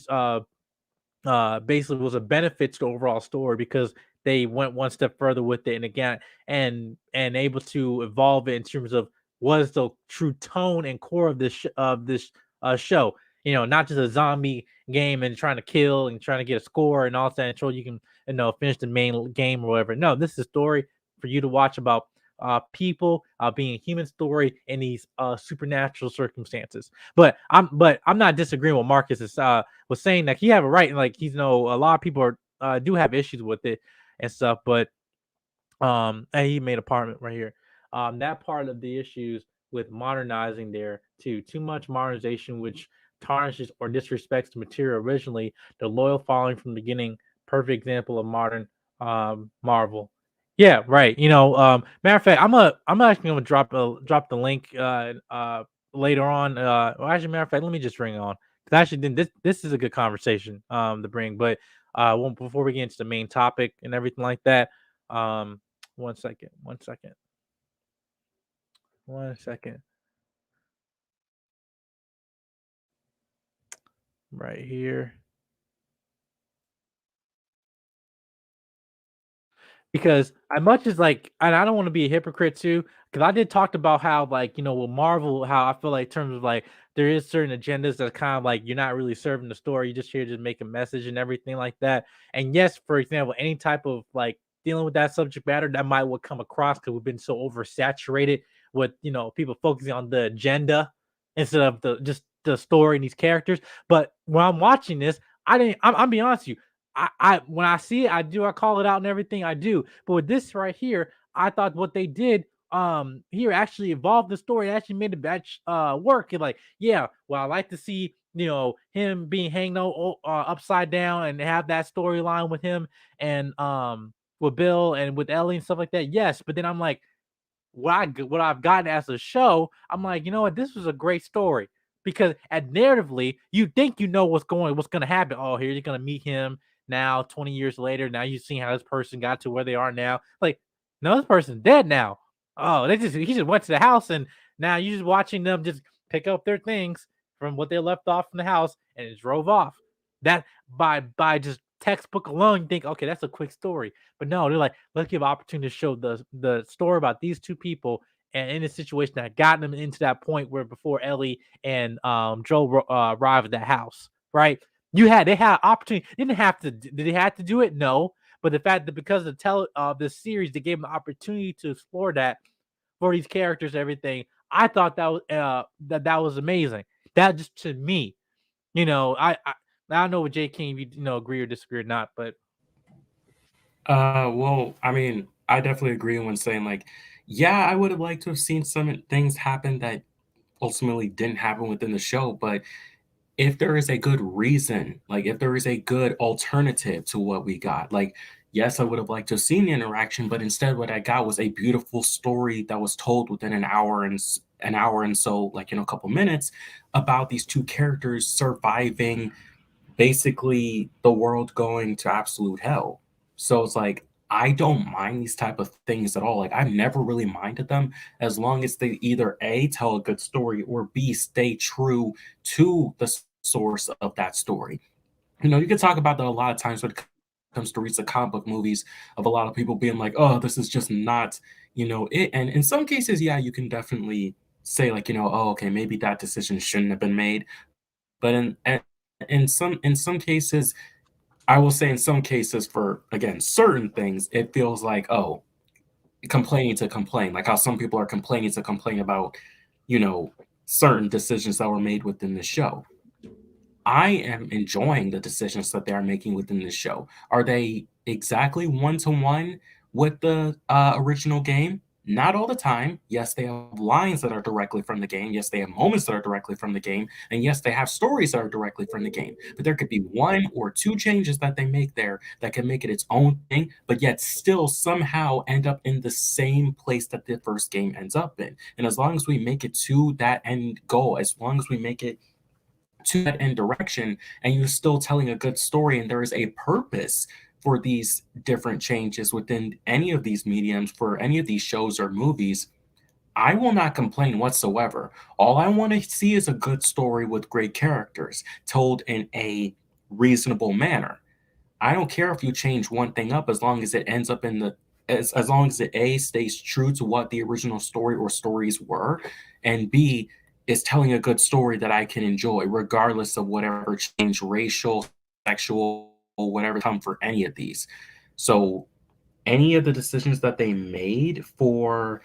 basically was a benefit to the overall story because they went one step further with it, and again, and able to evolve it in terms of what is the true tone and core of this show. Not just a zombie game and trying to kill and trying to get a score and all that until you can finish the main game or whatever. No, this is a story for you to watch about people being a human story in these supernatural circumstances. But I'm not disagreeing with Marcus was saying that he have a right, and like he's a lot of people do have issues with it and stuff, but and he made a part right here. That part of the issues with modernizing there too much modernization, which tarnishes or disrespects the material originally, the loyal following from the beginning. Perfect example of modern Marvel. Yeah, right. Matter of fact, I'm actually gonna drop the link later on. Well, actually, matter of fact, let me just bring it on because actually, then this is a good conversation to bring. But before we get into the main topic and everything like that, um, one second, one second, one second, right here. Because as much as like, and I don't want to be a hypocrite too, because I did talk about how like with Marvel, how I feel like in terms of like there is certain agendas that kind of like you're not really serving the story, you're just here to make a message and everything like that. And yes, for example, any type of like dealing with that subject matter that might would come across because we've been so oversaturated with people focusing on the agenda instead of the story and these characters. But when I'm watching this, I didn't. I'm be honest with you. I when I see it, I call it out and everything I do. But with this right here, I thought what they did here actually evolved the story. It actually made the batch work. And like, yeah, well, I like to see him being hanged upside down and have that storyline with him and with Bill and with Ellie and stuff like that. Yes, but then I'm like, what I've gotten as a show, I'm like, you know what, this was a great story because at narratively, you think what's gonna happen. Oh, here you're gonna meet him now, 20 years later. Now you've seen how this person got to where they are now. Like, no, this person's dead now. Oh, he just went to the house and now you're just watching them just pick up their things from what they left off from the house and it drove off. That by just textbook alone, you think, okay, that's a quick story. But no, they're like, let's give opportunity to show the story about these two people and in a situation that got them into that point where before Ellie and Joel arrived at that house, right? They had opportunity. They didn't have to. Did they have to do it? No. But the fact that because of this series, they gave them the opportunity to explore that for these characters, everything. I thought that was that was amazing. That just to me, I don't know what Jay King, if you agree or disagree or not, but Well, I mean, I definitely agree when saying like, yeah, I would have liked to have seen some things happen that ultimately didn't happen within the show, but if there is a good reason, like if there is a good alternative to what we got, like yes, I would have liked to have seen the interaction, but instead what I got was a beautiful story that was told within an hour and so, like a couple minutes, about these two characters surviving basically the world going to absolute hell. So it's like I don't mind these type of things at all. Like I've never really minded them as long as they either A, tell a good story, or B, stay true to the source of that story. You can talk about that a lot of times when it comes to recent comic book movies of a lot of people being like, oh, this is just not, it. And in some cases, yeah, you can definitely say like, oh, okay, maybe that decision shouldn't have been made. But in some cases, I will say in some cases for again certain things, it feels like, oh, complaining to complain, like how some people are complaining to complain about, you know, certain decisions that were made within the show. I am enjoying the decisions that they are making within this show. Are they exactly one to one with the original game? Not all the time. Yes, they have lines that are directly from the game. Yes, they have moments that are directly from the game. And yes, they have stories that are directly from the game. But there could be one or two changes that they make there that can make it its own thing, but yet still somehow end up in the same place that the first game ends up in. And as long as we make it to that end goal, as long as we make it to that end direction, and you're still telling a good story, and there is a purpose for these different changes within any of these mediums for any of these shows or movies, I will not complain whatsoever. All I want to see is a good story with great characters told in a reasonable manner. I don't care if you change one thing up as long as it ends up in the as long as it A stays true to what the original story or stories were, and B is telling a good story that I can enjoy, regardless of whatever change, racial, sexual, whatever come for any of these. So any of the decisions that they made for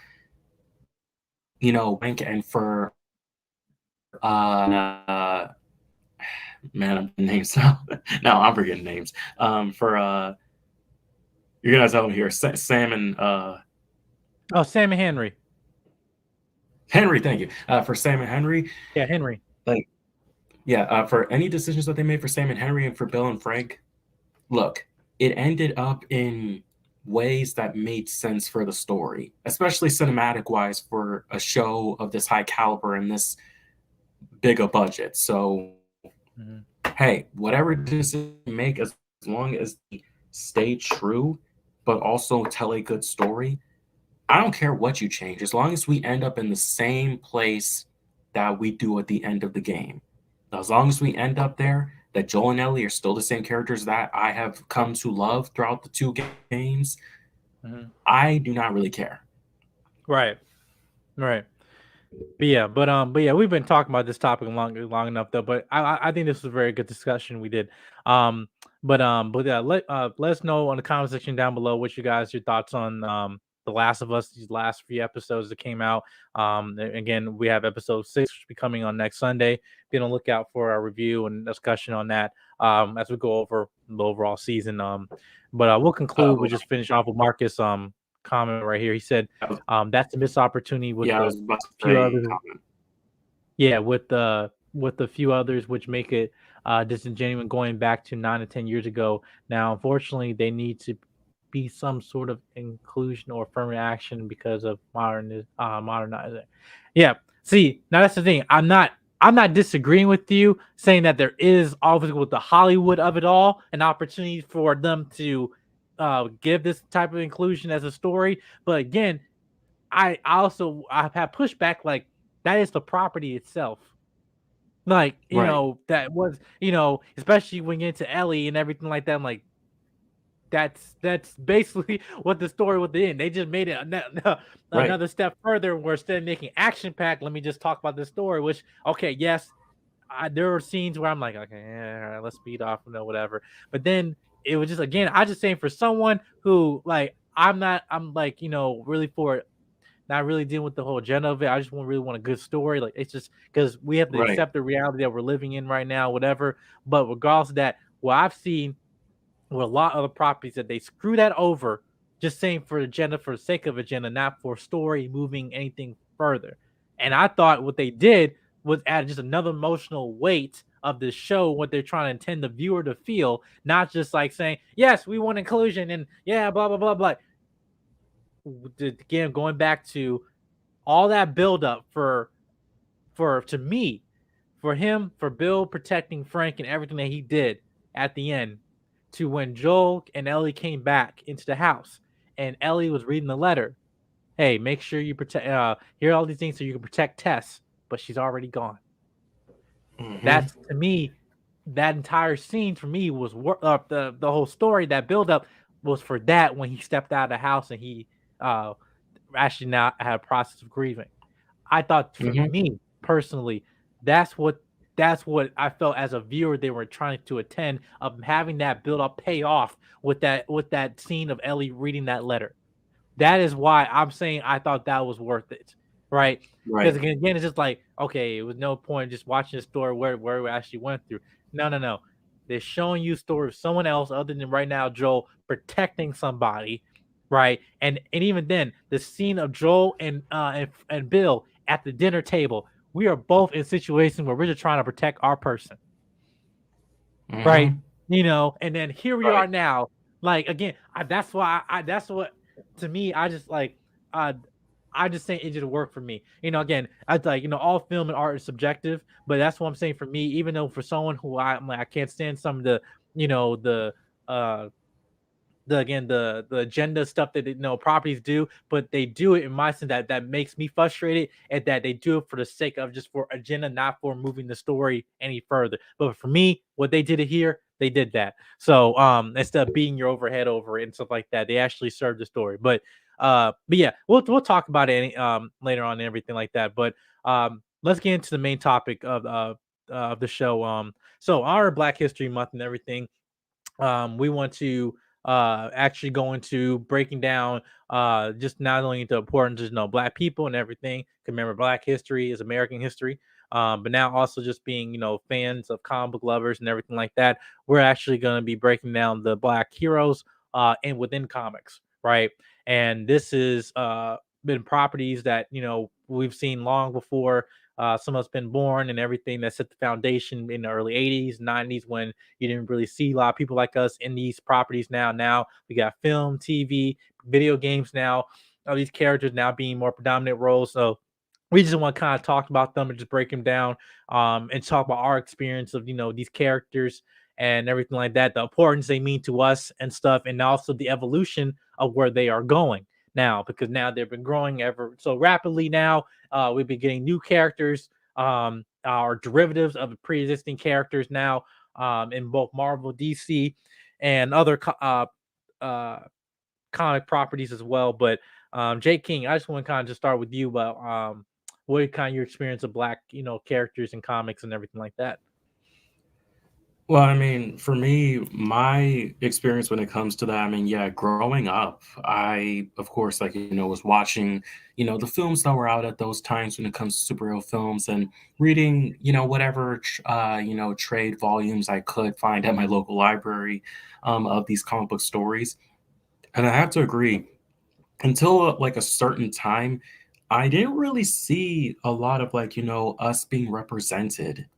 Rank and for uh man, I'm forgetting names now. No, I'm forgetting names. For you're gonna tell me here, Sam and Sam and Henry. Henry. Thank you for Sam and Henry. Yeah, Henry. Like, yeah, for any decisions that they made for Sam and Henry and for Bill and Frank, look, it ended up in ways that made sense for the story, especially cinematic wise for a show of this high caliber and this big a budget. So, hey, whatever decision you make, as long as they stay true, but also tell a good story, I don't care what you change, as long as we end up in the same place that we do at the end of the game. As long as we end up there, that Joel and Ellie are still the same characters that I have come to love throughout the two games, I do not really care. Right. But yeah, we've been talking about this topic long enough though. But I think this was a very good discussion we did. But yeah, let us know on the comment section down below what your thoughts on The Last of Us, these last few episodes that came out. Again, we have episode 6 which will be coming on next Sunday. Be on the lookout for our review and discussion on that as we go over the overall season. But we'll conclude. We'll just finish off with Marcus comment right here. He said that's a missed opportunity with the few others. Yeah, with the few others, which make it disingenuous going back to 9 to 10 years ago. Now, unfortunately, they need to be some sort of inclusion or affirmative action because of modernizing. Yeah. See, now that's the thing. I'm not disagreeing with you saying that there is obviously with the Hollywood of it all an opportunity for them to give this type of inclusion as a story. But again, I've had pushback like that is the property itself. Like, that was, especially when you get into Ellie and everything like that. I'm like, that's basically what the story would end. They just made it another step further where instead of making action packed, let me just talk about the story, which, okay, yes, there are scenes where I'm like, okay, yeah, let's speed off, whatever. But then it was just, again, I just saying for someone who like, I'm like, really for it, not really dealing with the whole agenda of it. I just really want a good story. Like, it's just because we have to accept the reality that we're living in right now, whatever. But regardless of that, what I've seen with a lot of the properties that they screw that over, just saying for agenda for the sake of agenda, not for story moving anything further. And I thought what they did was add just another emotional weight of the show, what they're trying to intend the viewer to feel, not just like saying, yes, we want inclusion and yeah, blah, blah, blah, blah. Again, going back to all that buildup for him, for Bill protecting Frank and everything that he did at the end, to when Joel and Ellie came back into the house and Ellie was reading the letter. Hey, make sure you protect hear all these things so you can protect Tess, but she's already gone. That's, to me, that entire scene for me was the whole story, that build up was for that when he stepped out of the house and he actually now had a process of grieving. I thought for me personally, that's what I felt as a viewer they were trying to attend, of having that build up pay off with that scene of Ellie reading that letter. That is why I'm saying I thought that was worth it. Right. Because again, it's just like, okay, it was no point just watching the story where we actually went through. No. They're showing you a story of someone else other than right now Joel protecting somebody, right? And even then, the scene of Joel and Bill at the dinner table, we are both in situations where we're just trying to protect our person, right? Hmm. And then here we Right. are now. Like again, that's why that's what to me. I just like uh I just think it just worked for me. Again, I like all film and art is subjective, but that's what I'm saying for me. Even though for someone who I'm like I can't stand some of the uh the agenda stuff that properties do, but they do it in my sense that makes me frustrated, and that they do it for the sake of just for agenda, not for moving the story any further. But for me, what they did it here, they did that. So instead of beating your overhead over it and stuff like that, they actually served the story. But yeah, we'll talk about it later on and everything like that. But let's get into the main topic of the show. So our Black History Month and everything, we want to actually go into breaking down just not only the importance of black people and everything. 'Cause remember, black history is American history. But now also just being fans of comic book lovers and everything like that, we're actually going to be breaking down the black heroes and within comics, right? And this is been properties that we've seen long before some of us been born, and everything that set the foundation in the early 80s 90s, when you didn't really see a lot of people like us in these properties. Now we got film, TV, video games. Now all these characters now being more predominant roles. So we just want to kind of talk about them and just break them down, and talk about our experience of these characters and everything like that, the importance they mean to us and stuff, and also the evolution of where they are going now, because now they've been growing ever so rapidly. Now we've been getting new characters, or derivatives of the pre-existing characters now, in both Marvel, DC, and other uh, comic properties as well. But Jake King, I just want to kind of just start with you about what kind of your experience of black, characters in comics and everything like that. Well, I mean, for me, my experience when it comes to that, I mean, yeah, growing up, I, of course, like, was watching, the films that were out at those times when it comes to superhero films, and reading, whatever, trade volumes I could find at my local library, of these comic book stories. And I have to agree, until like a certain time, I didn't really see a lot of like, us being represented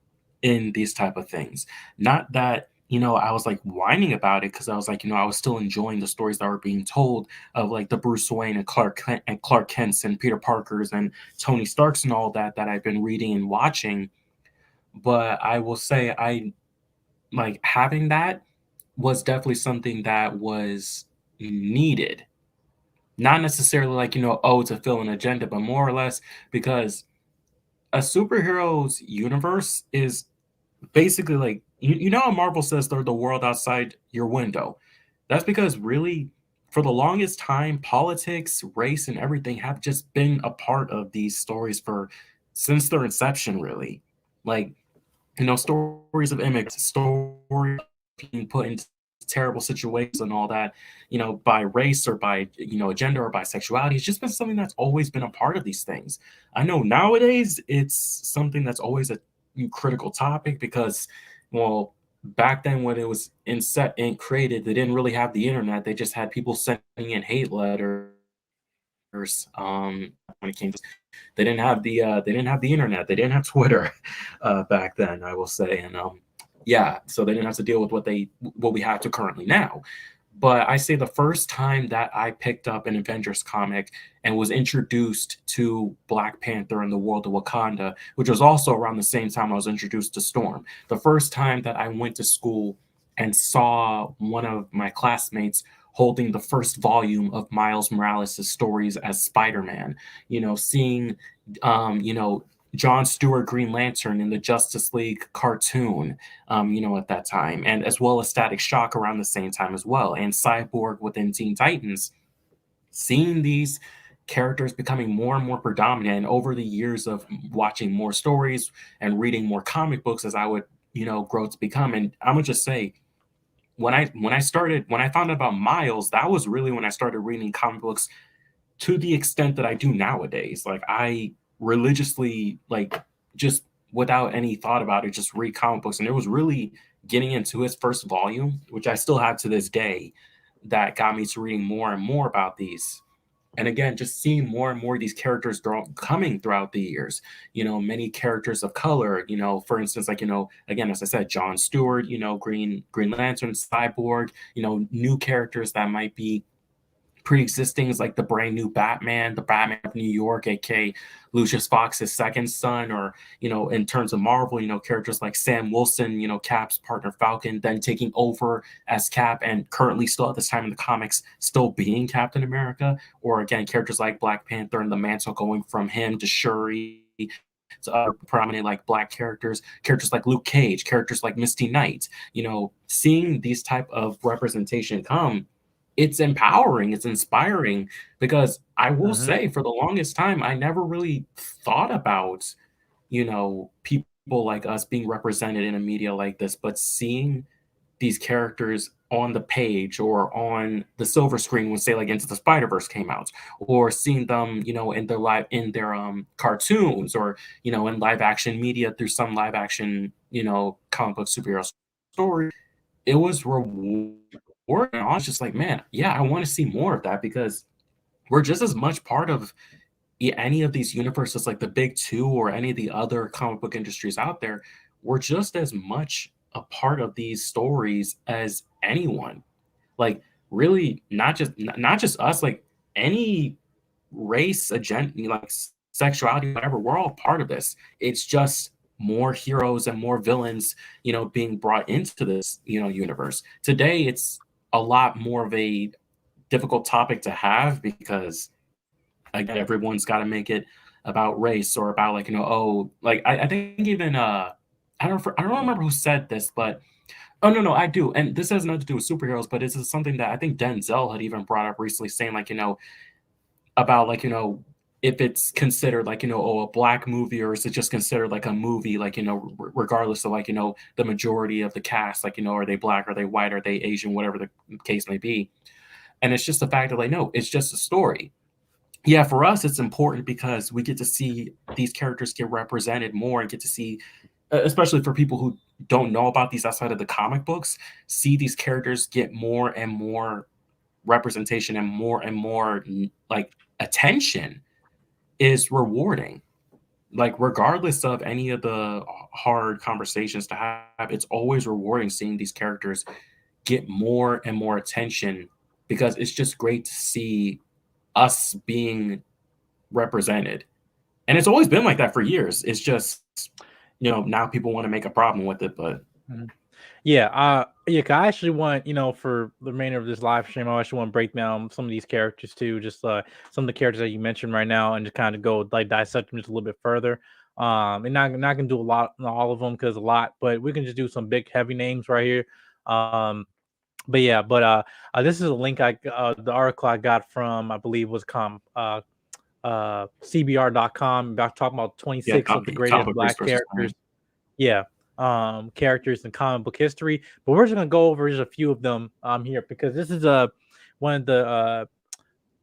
in these type of things. Not that, I was like whining about it, because I was like, I was still enjoying the stories that were being told of like the Bruce Wayne and Clark Kents and Peter Parkers and Tony Starks and all that I've been reading and watching. But I will say, I like having that was definitely something that was needed. Not necessarily like, oh, to fill an agenda, but more or less because a superhero's universe is basically like, how Marvel says they're the world outside your window. That's because really, for the longest time, politics, race, and everything have just been a part of these stories for since their inception, really. Like, stories of immigrants, stories of being put into terrible situations and all that, by race or by, gender or by sexuality. It's just been something that's always been a part of these things. I know nowadays it's something that's always a critical topic because, well, back then when it was in set and created, they didn't really have the internet. They just had people sending in hate letters. When it came to, they didn't have the internet. They didn't have Twitter back then, I will say. And yeah, so they didn't have to deal with what we have to currently now. But I say the first time that I picked up an Avengers comic and was introduced to Black Panther in the world of Wakanda, which was also around the same time I was introduced to Storm. The first time that I went to school and saw one of my classmates holding the first volume of Miles Morales' stories as Spider-Man, seeing, John Stewart Green Lantern in the Justice League cartoon, at that time, and as well as Static Shock around the same time as well, and Cyborg within Teen Titans. Seeing these characters becoming more and more predominant, and over the years of watching more stories and reading more comic books as I would, grow to become. And I'm gonna just say, when I found out about Miles, that was really when I started reading comic books to the extent that I do nowadays. Like I religiously, like, just without any thought about it, just read comic books. And it was really getting into his first volume, which I still have to this day, that got me to reading more and more about these. And again, just seeing more and more of these characters coming throughout the years, many characters of color, for instance, like, again, as I said, Jon Stewart, Green Lantern, Cyborg, new characters that might be pre-existing, is like the brand new Batman, the Batman of New York, aka Lucius Fox's second son, or in terms of Marvel, characters like Sam Wilson, Cap's partner Falcon, then taking over as Cap, and currently still at this time in the comics still being Captain America, or again characters like Black Panther and the mantle going from him to Shuri, to other prominent like Black characters like Luke Cage, characters like Misty Knight. Seeing these type of representation come, it's empowering, it's inspiring, because I will say for the longest time, I never really thought about, people like us being represented in a media like this, but seeing these characters on the page or on the silver screen when, say, like Into the Spider-Verse came out, or seeing them, in their cartoons, or in live action media through some live action, comic book superhero story, it was rewarding. I was just like, man, yeah, I want to see more of that, because we're just as much part of any of these universes, like the big two or any of the other comic book industries out there. We're just as much a part of these stories as anyone. Like, really, not just us, like any race, agenda, like sexuality, whatever, we're all part of this. It's just more heroes and more villains, being brought into this, universe. Today, it's a lot more of a difficult topic to have, because again, everyone's got to make it about race, or about, like, like I think even I don't remember who said this, but oh, no, I do, and this has nothing to do with superheroes, but this is something that I think Denzel had even brought up recently, saying, like, about, like, if it's considered, like, a black movie, or is it just considered like a movie, like, regardless of, like, the majority of the cast, like, are they black, are they white, are they Asian, whatever the case may be. And it's just the fact that, like, no, it's just a story. Yeah, for us, it's important because we get to see these characters get represented more, and get to see, especially for people who don't know about these outside of the comic books, see these characters get more and more representation, and more like attention, is rewarding. Like, regardless of any of the hard conversations to have, it's always rewarding seeing these characters get more and more attention, because it's just great to see us being represented. And it's always been like that for years. It's just, now people want to make a problem with it, but Yeah, 'cause I actually want, for the remainder of this live stream, I actually want to break down some of these characters too, just some of the characters that you mentioned right now, and just kind of go like dissect them just a little bit further. And not gonna do a lot, all of them, because a lot, but we can just do some big heavy names right here. Um, but yeah, this is a link the article I got from, I believe, was CBR.com, about talking about yeah, 26 of the comic greatest book Black resources. characters. Yeah, characters in comic book history. But we're just gonna go over just a few of them here, because this is one of the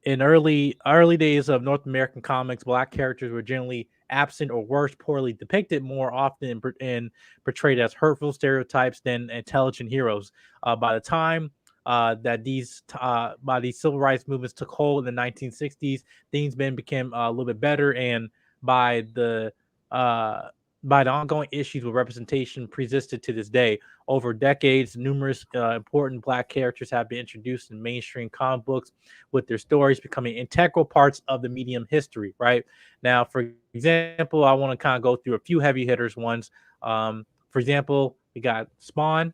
in early days of North American comics, Black characters were generally absent, or worse, poorly depicted, more often and portrayed as hurtful stereotypes than intelligent heroes. By the time that by these civil rights movements took hold in the 1960s, things then became a little bit better, and by the uh, by the ongoing issues with representation persisted to this day. Over decades, numerous important Black characters have been introduced in mainstream comic books, with their stories becoming integral parts of the medium history. Right now, for example, I want to kind of go through a few heavy hitters ones. For example, we got Spawn,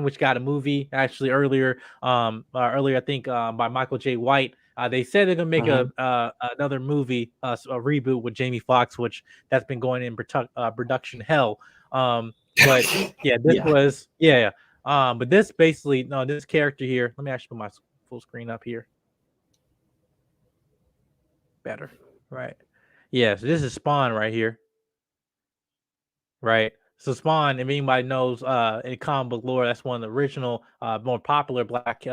which got a movie actually earlier. Earlier, I think, by Michael J. White. They said they're gonna make another movie, a reboot with Jamie Foxx, which that's been going in production hell. But yeah, this Yeah. was yeah. But this basically, no, this character here. Let me actually put my full screen up here. Better, right? Yeah. So this is Spawn right here, right? So Spawn, if anybody knows, in comic book lore, that's one of the original, more popular Black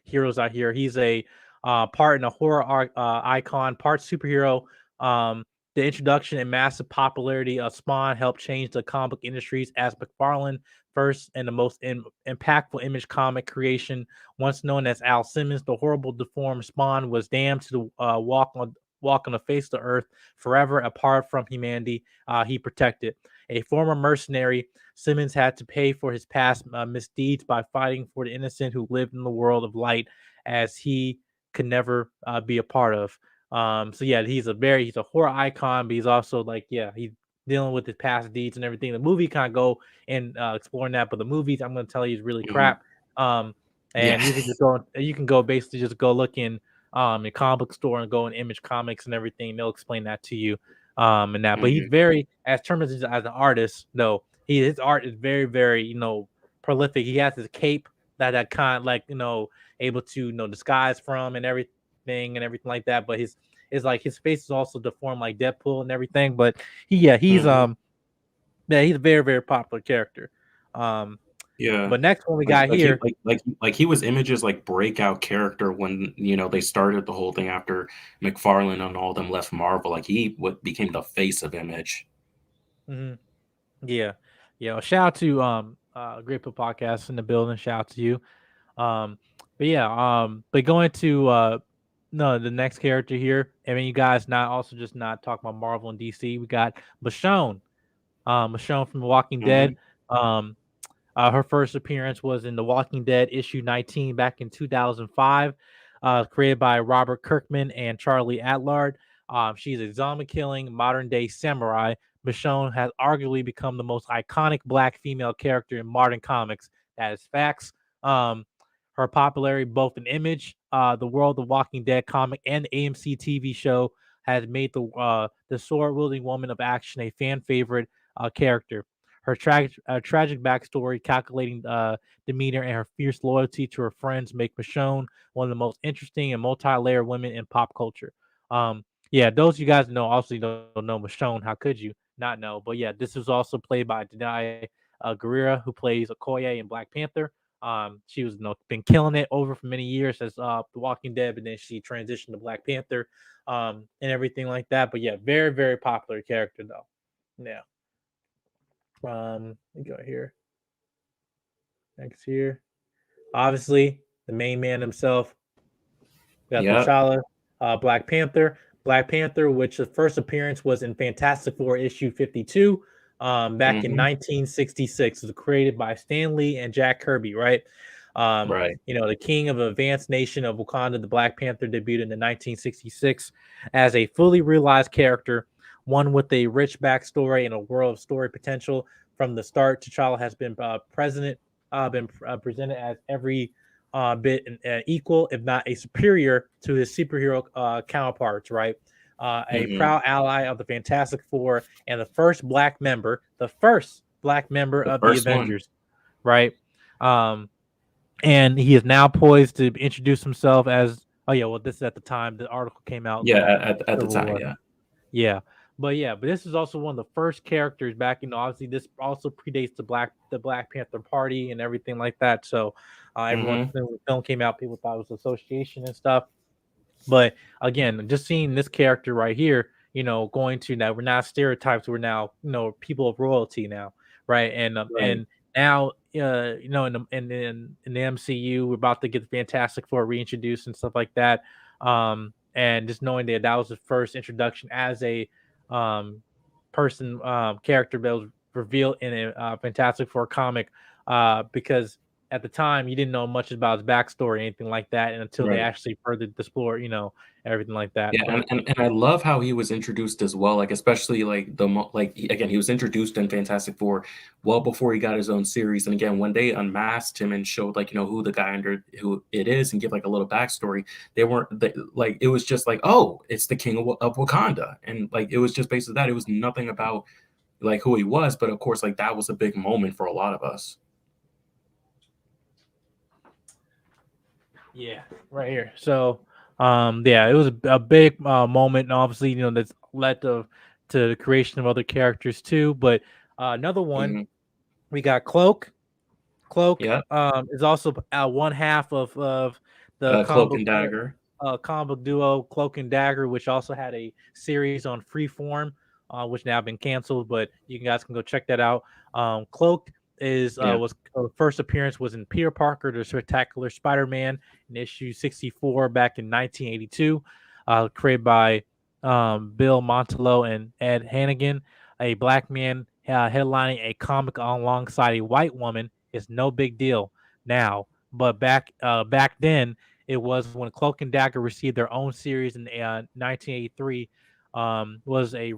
heroes out here. He's a part in a horror icon, part superhero. the introduction and massive popularity of Spawn helped change the comic book industries as McFarlane first and the most impactful image comic creation, once known as Al Simmons. The horrible, deformed Spawn was damned to walk on the face of the earth forever, apart from humanity. He protected. A former mercenary, Simmons had to pay for his past misdeeds by fighting for the innocent who lived in the world of light, as he could never be a part of. So yeah, he's a horror icon, but he's also like, yeah, he's dealing with his past deeds and everything. The movie kind of go and exploring that, but the movies I'm going to tell you is really crap. And Yeah. you can go basically just go look in a comic book store and go in Image Comics and everything. They'll explain that to you. And that, but he's very, as terms as an artist, no, his art is very, very, prolific. He has his cape that kind of like, able to, disguise from and everything like that. But his his face is also deformed like Deadpool and everything. But he's he's a very, very popular character. Yeah. But next one we Like got like he here. like he was Image's like breakout character when they started the whole thing after McFarlane and all them left Marvel. Like he became the face of Image. Mhm. Yeah. Yeah. Well, shout out to Great Put Podcast in the building. Shout out to you. But yeah, but going to no the next character here. I mean, you guys not talking about Marvel and DC. We got Michonne. Michonne from The Walking Dead. Um, her first appearance was in The Walking Dead issue 19 back in 2005, created by Robert Kirkman and Charlie Adlard. She's a zombie killing modern day samurai. Michonne has arguably become the most iconic black female character in modern comics. That is facts. Her popularity, both in Image, the World of Walking Dead comic, and the AMC TV show, has made the sword wielding woman of action a fan favorite character. Her tragic backstory, calculating demeanor, and her fierce loyalty to her friends make Michonne one of the most interesting and multi-layered women in pop culture. Yeah, those you guys know obviously don't know Michonne. How could you not know? But yeah, this is also played by Denai Guerrera, who plays Okoye in Black Panther. She was been killing it over for many years as The Walking Dead, but then she transitioned to Black Panther and everything like that. But yeah, very, very popular character though. Yeah. Let me go here. Next here. Obviously, the main man himself. We got Yeah. T'Challa, Black Panther. Black Panther, which the first appearance was in Fantastic Four issue 52 back in 1966. It was created by Stan Lee and Jack Kirby, right? Right. The king of an advanced nation of Wakanda, the Black Panther debuted in 1966 as a fully realized character, one with a rich backstory and a world of story potential. From the start, T'Challa has been presented as every bit equal, if not a superior, to his superhero counterparts, right? A proud ally of the Fantastic Four and the first black member of the Avengers, right? And he is now poised to introduce himself as, this is at the time the article came out. Yeah, at the time, yeah. Yeah. But this is also one of the first characters back. Obviously this also predates the Black Panther Party and everything like that. So everyone, when the film came out, people thought it was association and stuff. But again, just seeing this character right here, going to now, we're not stereotypes. We're now, people of royalty now, right? And and now, in the MCU, we're about to get the Fantastic Four reintroduced and stuff like that. And just knowing that was the first introduction as a character that was revealed in a Fantastic Four comic, because at the time you didn't know much about his backstory or anything like that, and until they actually further explore, everything like that. Yeah, and I love how he was introduced as well. Like especially like again, he was introduced in Fantastic Four well before he got his own series. And again, when they unmasked him and showed like who the guy who it is and give like a little backstory, like it was just like, oh, it's the king of Wakanda, and like it was just basically that. It was nothing about like who he was, but of course like that was a big moment for a lot of us. Yeah, right here. So, it was a big moment, and obviously, that's led to the creation of other characters too. But another one, we got Cloak. Cloak, Yeah. is also one half of the Cloak and Dagger. comic book duo Cloak and Dagger, which also had a series on Freeform, which now been canceled, but you guys can go check that out. Cloak is Yeah. was first appearance was in Peter Parker, the Spectacular Spider-Man in issue 64 back in 1982, created by Bill Montello and Ed Hannigan. A black man headlining a comic alongside a white woman is no big deal now, but back then it was when Cloak and Dagger received their own series in 1983. Was a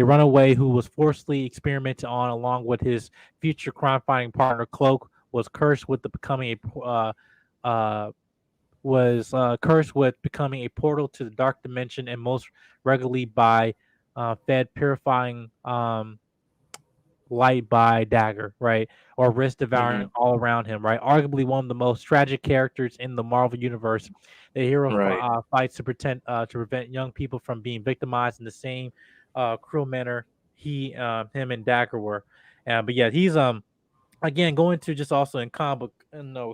runaway who was forcibly experimented on along with his future crime-fighting partner. Cloak was cursed with the becoming a cursed with becoming a portal to the dark dimension, and most regularly by fed purifying light by Dagger, right? Or risk devouring Mhm. all around him, right? Arguably one of the most tragic characters in the Marvel universe. The hero Right. fights to prevent young people from being victimized in the same cruel manner him and Dagger were. But yeah, he's again going to just also in comic book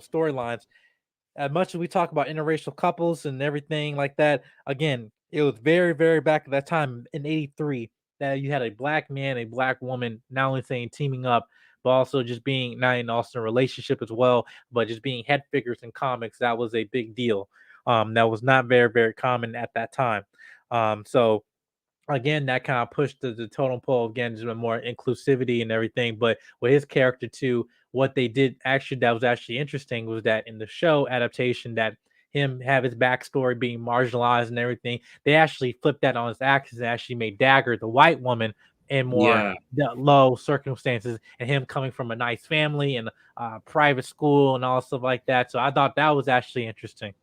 storylines. As much as we talk about interracial couples and everything like that, again, it was very, very back at that time in '83 that you had a black man, a black woman, not only saying teaming up, but also just being not in also a relationship as well, but just being head figures in comics. That was a big deal. That was not very, very common at that time. So again, that kind of pushed the totem pole again, just with more inclusivity and everything. But with his character too, what they did actually that was actually interesting was that in the show adaptation, that him have his backstory being marginalized and everything, they actually flipped that on his axis and actually made Dagger the white woman in more Yeah. low circumstances, and him coming from a nice family and private school and all stuff like that. So I thought that was actually interesting.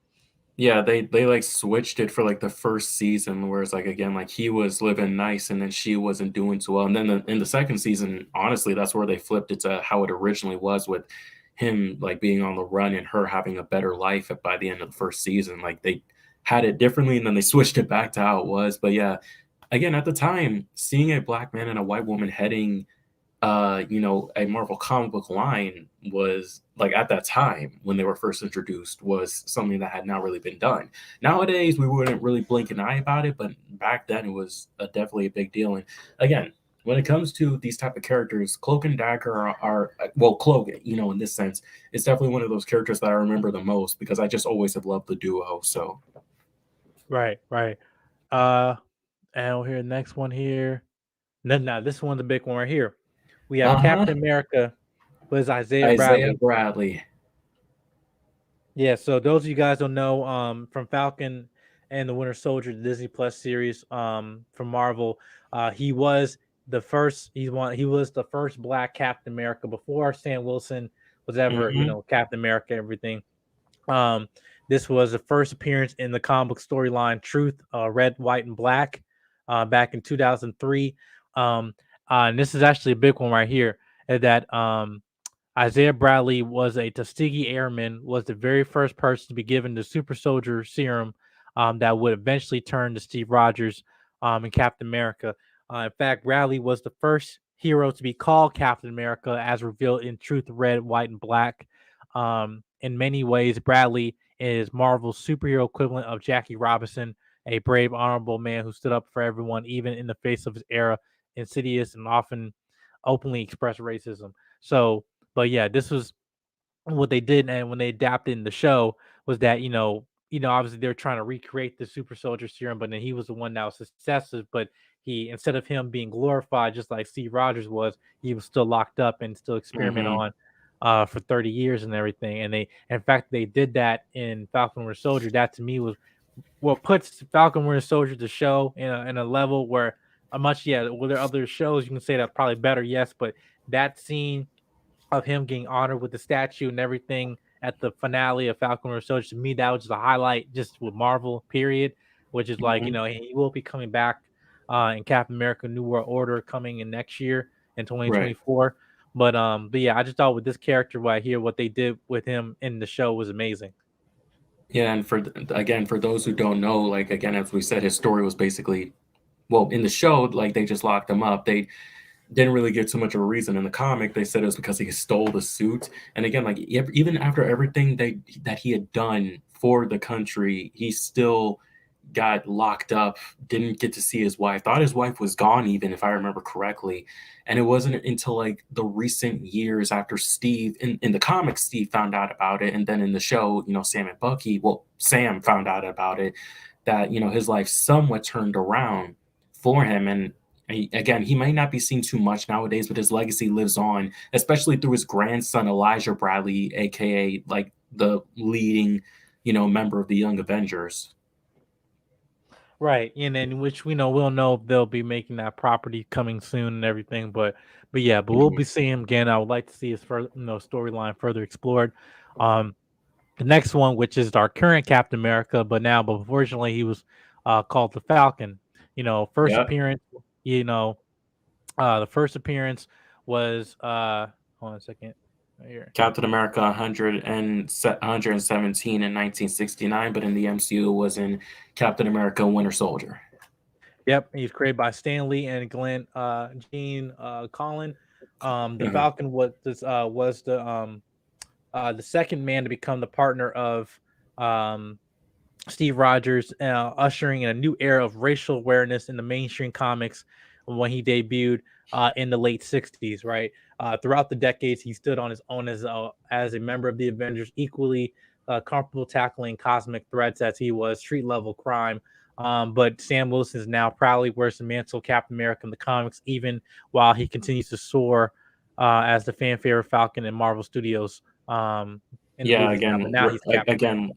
Yeah, they like switched it for like the first season, where it's like again, like he was living nice and then she wasn't doing so well. And then in the second season, honestly, that's where they flipped it to how it originally was, with him like being on the run and her having a better life by the end of the first season. Like they had it differently and then they switched it back to how it was. But yeah, again, at the time, seeing a black man and a white woman heading a Marvel comic book line was like at that time when they were first introduced was something that had not really been done. Nowadays, we wouldn't really blink an eye about it, but back then it was definitely a big deal. And again, when it comes to these type of characters, Cloak and Dagger well, Cloak, in this sense, is definitely one of those characters that I remember the most because I just always have loved the duo. So, Right, right. Uh, and we'll hear the next one here. No, this one's a big one right here. We have uh-huh. Captain America was Isaiah Isaiah Bradley. Bradley. Yeah, so those of you guys don't know, from Falcon and the Winter Soldier, the Disney Plus series, from Marvel, he was the first. He was the first Black Captain America before Sam Wilson was ever, Hmm. Captain America. Everything. Um, this was the first appearance in the comic book storyline Truth, Red, White, and Black, back in 2003. And this is actually a big one right here. That Isaiah Bradley was a Tuskegee Airman, was the very first person to be given the super soldier serum, that would eventually turn to Steve Rogers, in Captain America. In fact, Bradley was the first hero to be called Captain America, as revealed in Truth, Red, White, and Black. In many ways, Bradley is Marvel's superhero equivalent of Jackie Robinson, a brave, honorable man who stood up for everyone, even in the face of his era, insidious and often openly expressed racism. So, but yeah, this was what they did, and when they adapted in the show was that obviously they're trying to recreate the super soldier serum, but then he was the one that was successful. But he, instead of him being glorified just like Steve Rogers was, he was still locked up and still experimented Hmm. on for 30 years and everything. And in fact, they did that in Falcon Winter Soldier. That to me was what puts Falcon Winter Soldier the show in a level where a much were there other shows you can say that probably better, yes, but that scene of him getting honored with the statue and everything at the finale of Falcon Winter Soldier, to me that was just a highlight just with Marvel period, which is like Hmm. he will be coming back in Captain America New World Order coming in next year in Right. 2024. But yeah, I just thought with this character right here, what they did with him in the show was amazing. Yeah, and again, for those who don't know, like again, as we said, his story was basically, well, in the show, like they just locked him up. They didn't really give too much of a reason. In the comic, they said it was because he stole the suit. And again, like even after everything that he had done for the country, he still got locked up, didn't get to see his wife, thought his wife was gone, even if I remember correctly. And it wasn't until like the recent years after Steve, in the comics, Steve found out about it. And then in the show, Sam and Bucky, well, Sam found out about it, that, his life somewhat turned around for him. And again, he might not be seen too much nowadays, but his legacy lives on, especially through his grandson, Elijah Bradley, AKA like the leading, member of the Young Avengers. Right, and then which we know we'll know if they'll be making that property coming soon and everything, but yeah, but we'll Mhm. be seeing him again. I would like to see his further, storyline further explored. Um, the next one, which is our current Captain America, but unfortunately he was called the Falcon. First Yeah. appearance. The first appearance was hold on a second, right here. Captain America 117 in 1969, but in the MCU it was in Captain America Winter Soldier. Yep, he's created by Stan Lee and Glenn Gene Collin. The Mhm. Falcon was the second man to become the partner of um, Steve Rogers, ushering in a new era of racial awareness in the mainstream comics when he debuted in the late '60s. Right, throughout the decades, he stood on his own as a member of the Avengers, equally comfortable tackling cosmic threats as he was street level crime. But Sam Wilson is now proudly wears the mantle of Captain America in the comics, even while he continues to soar as the fan favorite Falcon in Marvel Studios in the Yeah, movies now. But again, now he's Captain America.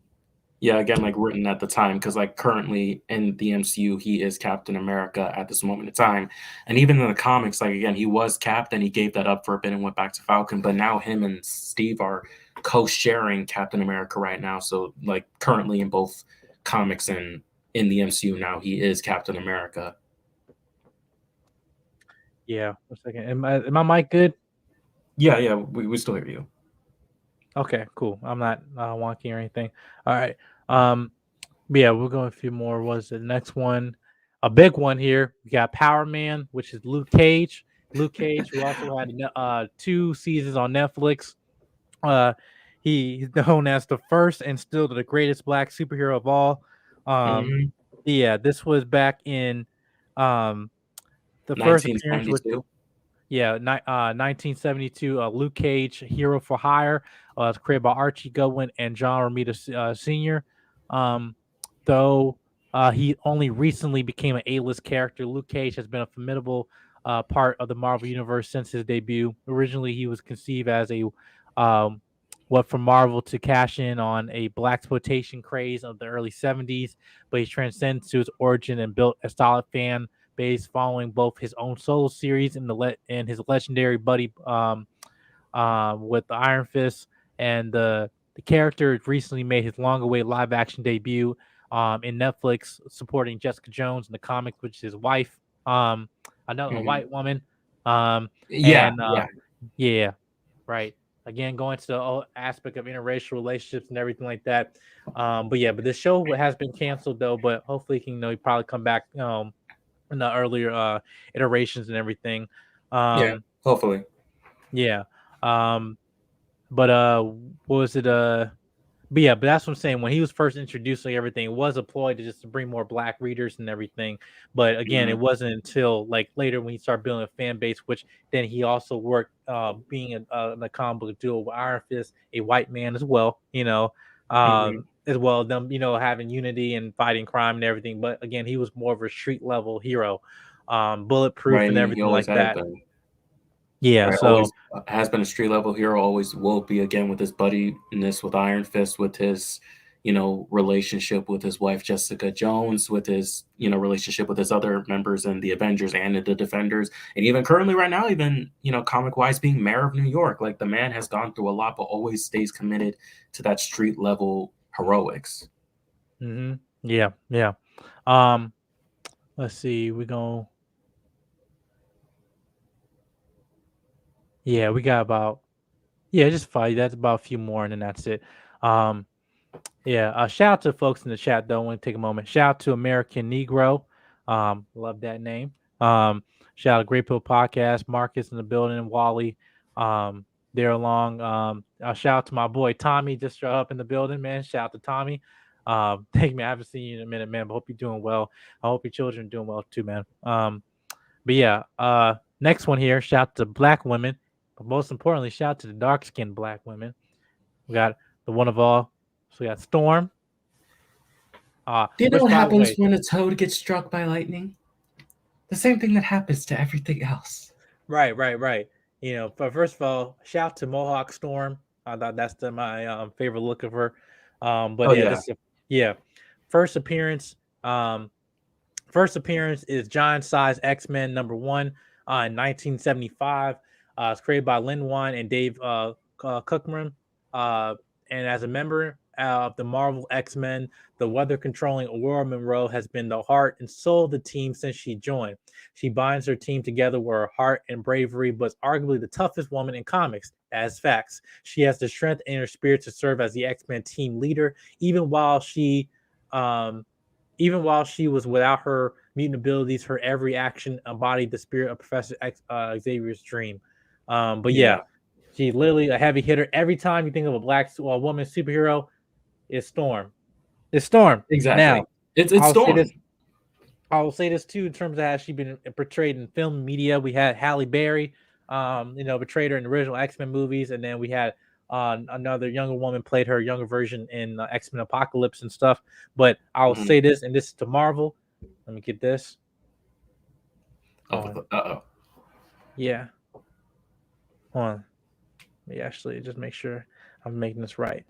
like written at the time, because like currently in the MCU, he is Captain America at this moment in time, and even in the comics, like again, he was Captain. He gave that up for a bit and went back to Falcon, but now him and Steve are co-sharing Captain America right now. So like currently in both comics and in the MCU now, he is Captain America. Yeah, one second. Am my mic good? Yeah, yeah, we still hear you. Okay, cool. I'm not wonky or anything. All right. Um, but yeah, we'll go a few more. Was the next one a big one here? We got Power Man, which is Luke Cage. Luke Cage, who also had 2 seasons on Netflix. Uh, he's known as the first and still the greatest black superhero of all. Um, Mhm. yeah, this was back in um the first appearance with 1972. Yeah, 1972, Luke Cage, Hero for Hire, it's created by Archie Goodwin and John Romita Sr. Um, though he only recently became an A-list character, Luke Cage has been a formidable part of the Marvel Universe since his debut. Originally, he was conceived as um, what from Marvel to cash in on a black exploitation craze of the early '70s, but he transcends to his origin and built a solid fan base following both his own solo series and his legendary buddy with the Iron Fist, and the character recently made his long-awaited live-action debut in Netflix, supporting Jessica Jones in the comics, which is his wife, another a Mhm. white woman, um, Yeah, and yeah. yeah, right. Again, going to the whole aspect of interracial relationships and everything like that. But yeah, but this show has been canceled though. But hopefully, he can probably come back in the earlier iterations and everything. Yeah, Um, hopefully. yeah. Um, but what was it? But yeah, but that's what I'm saying. When he was first introducing everything, it was a ploy to just to bring more black readers and everything. But again, Mhm. it wasn't until like later when he started building a fan base, which then he also worked being in a comic book duo with Iron Fist, a white man as well, Mhm. as well them, having unity and fighting crime and everything. But again, he was more of a street level hero, bulletproof Right, and and he everything always like has that. been. Yeah, Right, so always has been a street level hero, always will be, again with his buddiness with Iron Fist, with his, relationship with his wife Jessica Jones, with his, relationship with his other members in the Avengers and in the Defenders, and even currently right now, even, comic wise being mayor of New York. Like the man has gone through a lot, but always stays committed to that street level heroics. yeah, yeah. Um, let's see, we go. Yeah, we got about just 5. That's about a few more, and then that's it. Um, yeah. Shout out to folks in the chat though. I want to take a moment. Shout out to American Negro. Love that name. Shout out to Great Pill Podcast, Marcus in the building, Wally. Um, there along. I'll shout out to my boy Tommy, just showed up in the building, man. Shout out to Tommy. Thank me. I haven't seen you in a minute, man. But hope you're doing well. I hope your children are doing well too, man. But yeah, next one here. Shout out to black women, but most importantly, shout out to the dark skinned black women. We got the one of all. So we got Storm. Do you know which, what by the happens way, when a toad gets struck by lightning? The same thing that happens to everything else. right. But first of all, shout out to Mohawk Storm. I thought that's my favorite look of her. But Oh, yeah, yeah. this is first appearance. First appearance is Giant Size X-Men #1 in 1975. It's created by Lin Wan and Dave Cookman. And as a member of the Marvel X-Men, the weather-controlling Aurora Monroe has been the heart and soul of the team since she joined. She binds her team together with her heart and bravery, but is arguably the toughest woman in comics. As facts, she has the strength and her spirit to serve as the X-Men team leader, even while she was without her mutant abilities. Her every action embodied the spirit of Professor Xavier's dream. But yeah, she's literally a heavy hitter. Every time you think of a black woman superhero, it's Storm. It's Storm. Exactly. Now, It's I'll Storm. I will say this too in terms of how she's been portrayed in film and media. We had Halle Berry, portrayed her in the original X-Men movies, and then we had another younger woman played her younger version in X-Men Apocalypse and stuff. But I'll say this, and this is to Marvel. Let me get this. Yeah. Hold on. Let me actually just make sure I'm making this right.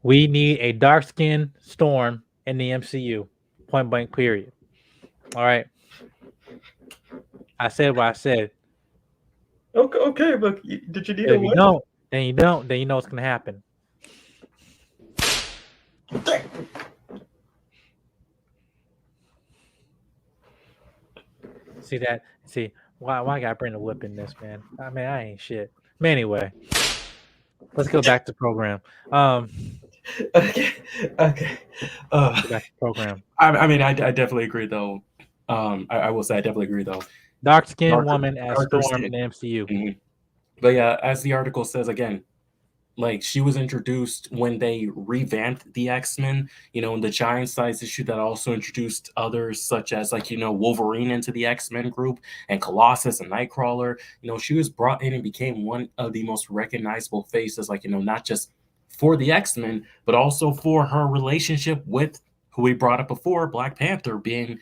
We need a dark-skinned Storm in the MCU. Point blank, period. All right. I said what I said. Okay, but did you need If you don't, then you don't. Then you know what's gonna happen. See that? See why I gotta bring the whip in this, man? I mean, I ain't shit. But anyway, let's go back to program. Okay. Back to program. I mean, I definitely agree, though. I will say I definitely agree, though. Dark-skinned woman as Storm skin. in the MCU. Mm-hmm. But yeah, as the article says again, like she was introduced when they revamped the X-Men, in the Giant Size issue that also introduced others such as Wolverine into the X-Men group and Colossus and Nightcrawler. She was brought in and became one of the most recognizable faces, not just for the X-Men, but also for her relationship with who we brought up before, Black Panther being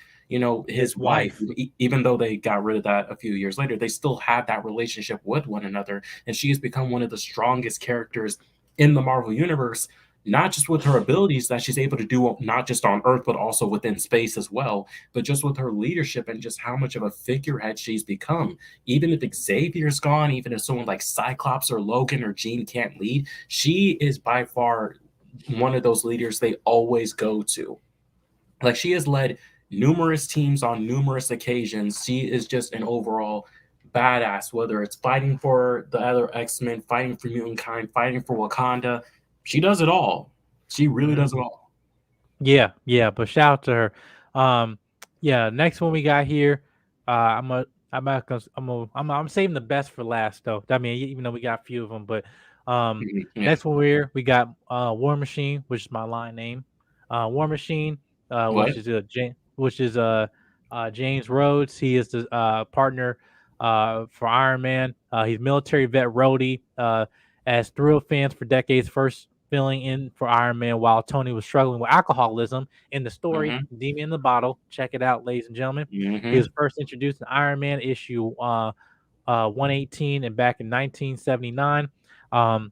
his wife. Even though they got rid of that a few years later, they still had that relationship with one another, and she has become one of the strongest characters in the Marvel universe, not just with her abilities that she's able to do not just on Earth but also within space as well, but just with her leadership and just how much of a figurehead she's become. Even if Xavier's gone, even if someone like Cyclops or Logan or Jean can't lead, she is by far one of those leaders they always go to. Like, she has led numerous teams on numerous occasions. She is just an overall badass, whether it's fighting for the other X-Men, fighting for mutant kind, fighting for Wakanda. She does it all. She really does it all. Yeah, but shout out to her. Next one we got here. I'm saving the best for last though. I mean, even though we got a few of them, but next one we got War Machine, which is my line name. War Machine, which is James Rhodes. He is the partner for Iron Man. He's military vet Rhodey. As Thrill fans for decades, first filling in for Iron Man while Tony was struggling with alcoholism in the story Demon in the Bottle. Check it out, ladies and gentlemen. He was first introduced in Iron Man issue 118 and back in 1979. And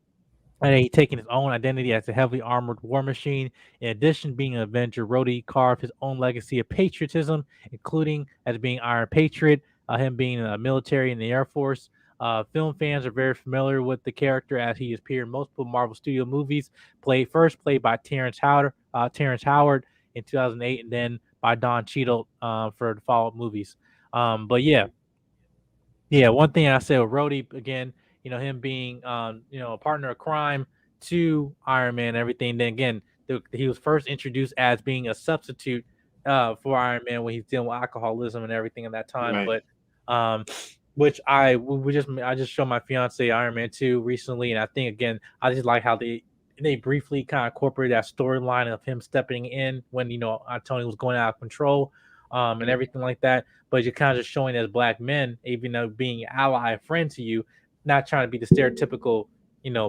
he taking his own identity as a heavily armored war machine. In addition, being an Avenger, Rhodey carved his own legacy of patriotism, including as being Iron Patriot, him being in the military and the Air Force. Film fans are very familiar with the character as he has appeared in multiple Marvel Studio movies. Played by Terrence Howard in 2008, and then by Don Cheadle for the follow-up movies. But one thing I said with Rhodey again, him being a partner of crime to Iron Man and everything. Then again, he was first introduced as being a substitute for Iron Man when he's dealing with alcoholism and everything in that time. Right. But which I just showed my fiance Iron Man 2 recently, and I think again I just like how they briefly kind of incorporated that storyline of him stepping in when Tony was going out of control, and everything like that. But you're kind of just showing as black men, even though being ally, a friend to you, not trying to be the stereotypical